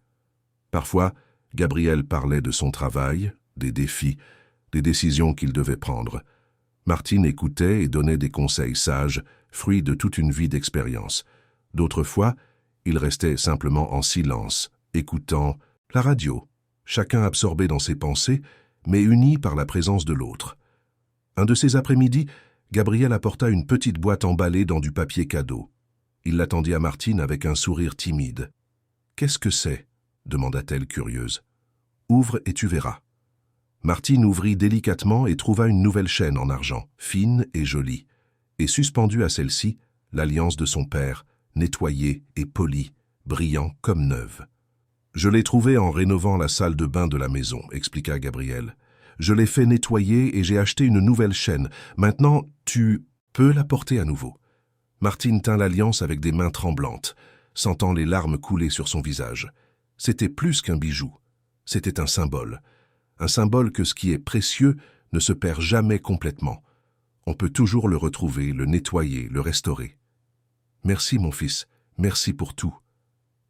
Speaker 1: Parfois, Gabriel parlait de son travail, des défis, des décisions qu'il devait prendre. Martine écoutait et donnait des conseils sages, fruits de toute une vie d'expérience. D'autres fois, il restait simplement en silence, écoutant la radio, chacun absorbé dans ses pensées, mais uni par la présence de l'autre. Un de ces après-midi, Gabriel apporta une petite boîte emballée dans du papier cadeau. Il l'attendit à Martine avec un sourire timide. « Qu'est-ce que c'est » demanda-t-elle curieuse. « Ouvre et tu verras. » Martine ouvrit délicatement et trouva une nouvelle chaîne en argent, fine et jolie, et suspendue à celle-ci, l'alliance de son père, nettoyée et polie, brillant comme neuve. « Je l'ai trouvée en rénovant la salle de bain de la maison » expliqua Gabriel. « Je l'ai fait nettoyer et j'ai acheté une nouvelle chaîne. Maintenant, tu peux la porter à nouveau. » Martine tint l'alliance avec des mains tremblantes, sentant les larmes couler sur son visage. C'était plus qu'un bijou, c'était un symbole que ce qui est précieux ne se perd jamais complètement. On peut toujours le retrouver, le nettoyer, le restaurer. « Merci, mon fils, merci pour tout. »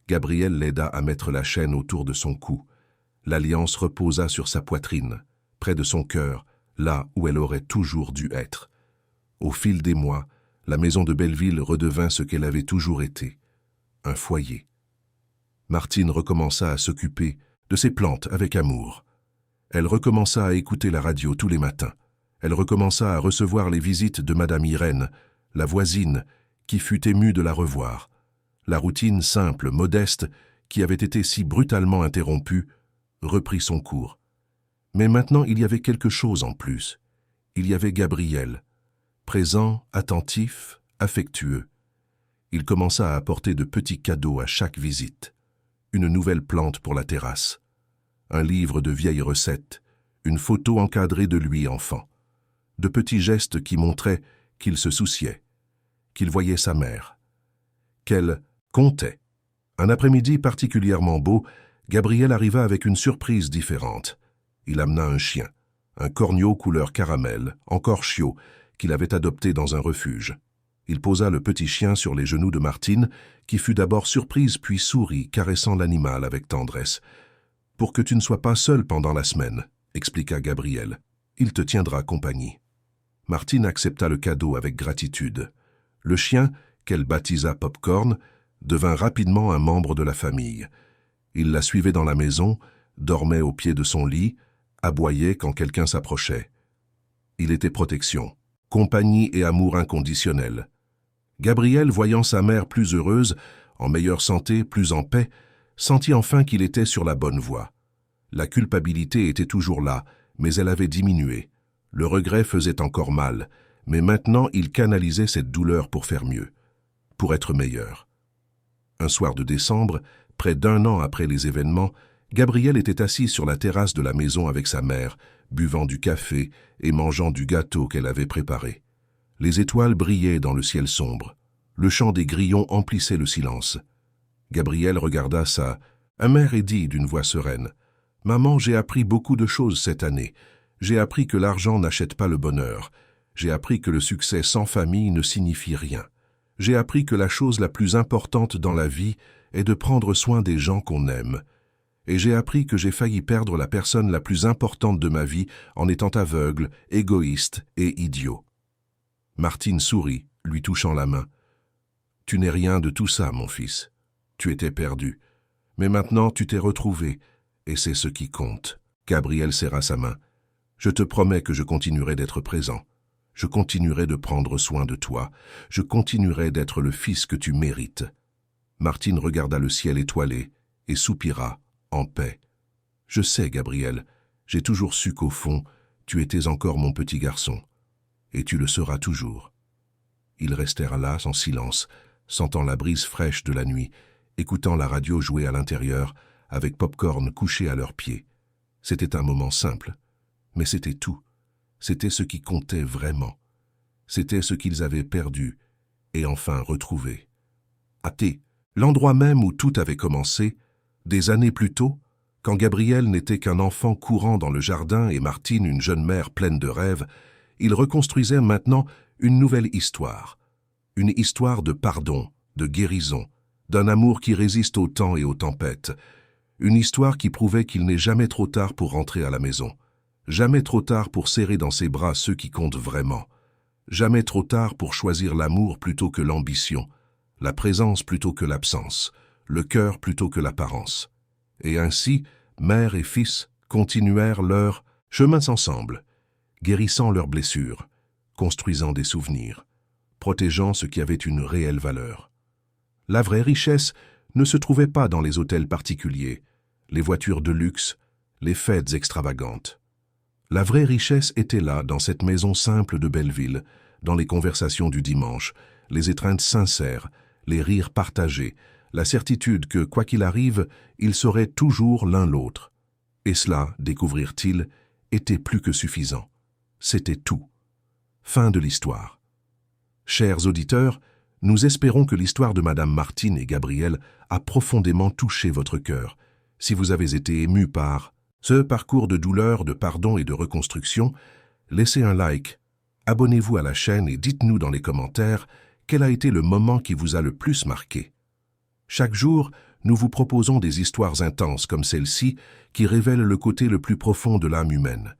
Speaker 1: Gabriel l'aida à mettre la chaîne autour de son cou. L'alliance reposa sur sa poitrine, près de son cœur, là où elle aurait toujours dû être. Au fil des mois, la maison de Belleville redevint ce qu'elle avait toujours été, un foyer. Martine recommença à s'occuper de ses plantes avec amour. Elle recommença à écouter la radio tous les matins. Elle recommença à recevoir les visites de Madame Irène, la voisine, qui fut émue de la revoir. La routine simple, modeste, qui avait été si brutalement interrompue, reprit son cours. Mais maintenant il y avait quelque chose en plus. Il y avait Gabriel, présent, attentif, affectueux. Il commença à apporter de petits cadeaux à chaque visite. Une nouvelle plante pour la terrasse, un livre de vieilles recettes, une photo encadrée de lui enfant. De petits gestes qui montraient qu'il se souciait, qu'il voyait sa mère, qu'elle comptait. Un après-midi particulièrement beau, Gabriel arriva avec une surprise différente. Il amena un chien, un corneau couleur caramel, encore chiot, qu'il avait adopté dans un refuge. Il posa le petit chien sur les genoux de Martine, qui fut d'abord surprise puis sourit, caressant l'animal avec tendresse. « Pour que tu ne sois pas seul pendant la semaine », expliqua Gabriel. « Il te tiendra compagnie. » Martine accepta le cadeau avec gratitude. Le chien, qu'elle baptisa Popcorn, devint rapidement un membre de la famille. Il la suivait dans la maison, dormait au pied de son lit, aboyait quand quelqu'un s'approchait. Il était protection, compagnie et amour inconditionnel. Gabriel, voyant sa mère plus heureuse, en meilleure santé, plus en paix, sentit enfin qu'il était sur la bonne voie. La culpabilité était toujours là, mais elle avait diminué. Le regret faisait encore mal, mais maintenant il canalisait cette douleur pour faire mieux, pour être meilleur. Un soir de décembre, près d'1 an après les événements, Gabriel était assis sur la terrasse de la maison avec sa mère, buvant du café et mangeant du gâteau qu'elle avait préparé. Les étoiles brillaient dans le ciel sombre. Le chant des grillons emplissait le silence. Gabriel regarda sa mère et dit d'une voix sereine « Maman, j'ai appris beaucoup de choses cette année. J'ai appris que l'argent n'achète pas le bonheur. J'ai appris que le succès sans famille ne signifie rien. J'ai appris que la chose la plus importante dans la vie est de prendre soin des gens qu'on aime. Et j'ai appris que j'ai failli perdre la personne la plus importante de ma vie en étant aveugle, égoïste et idiot. » Martine sourit, lui touchant la main. « Tu n'es rien de tout ça, mon fils. Tu étais perdu. Mais maintenant, tu t'es retrouvé, et c'est ce qui compte. » Gabriel serra sa main. « Je te promets que je continuerai d'être présent. Je continuerai de prendre soin de toi. Je continuerai d'être le fils que tu mérites. » Martine regarda le ciel étoilé et soupira, en paix. « Je sais, Gabriel, j'ai toujours su qu'au fond, tu étais encore mon petit garçon. Et tu le seras toujours. » Ils restèrent là, en silence, sentant la brise fraîche de la nuit, écoutant la radio jouer à l'intérieur, avec Popcorn couché à leurs pieds. C'était un moment simple, mais c'était tout. C'était ce qui comptait vraiment. C'était ce qu'ils avaient perdu et enfin retrouvé. À T, l'endroit même où tout avait commencé, des années plus tôt, quand Gabriel n'était qu'un enfant courant dans le jardin et Martine une jeune mère pleine de rêves, ils reconstruisaient maintenant une nouvelle histoire. Une histoire de pardon, de guérison, d'un amour qui résiste au temps et aux tempêtes. Une histoire qui prouvait qu'il n'est jamais trop tard pour rentrer à la maison. Jamais trop tard pour serrer dans ses bras ceux qui comptent vraiment. Jamais trop tard pour choisir l'amour plutôt que l'ambition, la présence plutôt que l'absence, le cœur plutôt que l'apparence. Et ainsi, mère et fils continuèrent leurs chemins ensemble, guérissant leurs blessures, construisant des souvenirs, protégeant ce qui avait une réelle valeur. La vraie richesse ne se trouvait pas dans les hôtels particuliers, les voitures de luxe, les fêtes extravagantes. La vraie richesse était là, dans cette maison simple de Belleville, dans les conversations du dimanche, les étreintes sincères, les rires partagés, la certitude que, quoi qu'il arrive, ils seraient toujours l'un l'autre. Et cela, découvrirent-ils, était plus que suffisant. C'était tout. Fin de l'histoire. Chers auditeurs, nous espérons que l'histoire de Madame Martine et Gabriel a profondément touché votre cœur. Si vous avez été ému par ce parcours de douleur, de pardon et de reconstruction, laissez un like, abonnez-vous à la chaîne et dites-nous dans les commentaires quel a été le moment qui vous a le plus marqué. Chaque jour, nous vous proposons des histoires intenses comme celle-ci qui révèlent le côté le plus profond de l'âme humaine,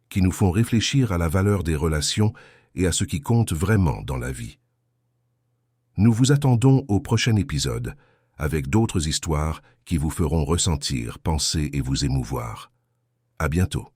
Speaker 1: qui nous font réfléchir à la valeur des relations et à ce qui compte vraiment dans la vie. Nous vous attendons au prochain épisode, avec d'autres histoires qui vous feront ressentir, penser et vous émouvoir. À bientôt.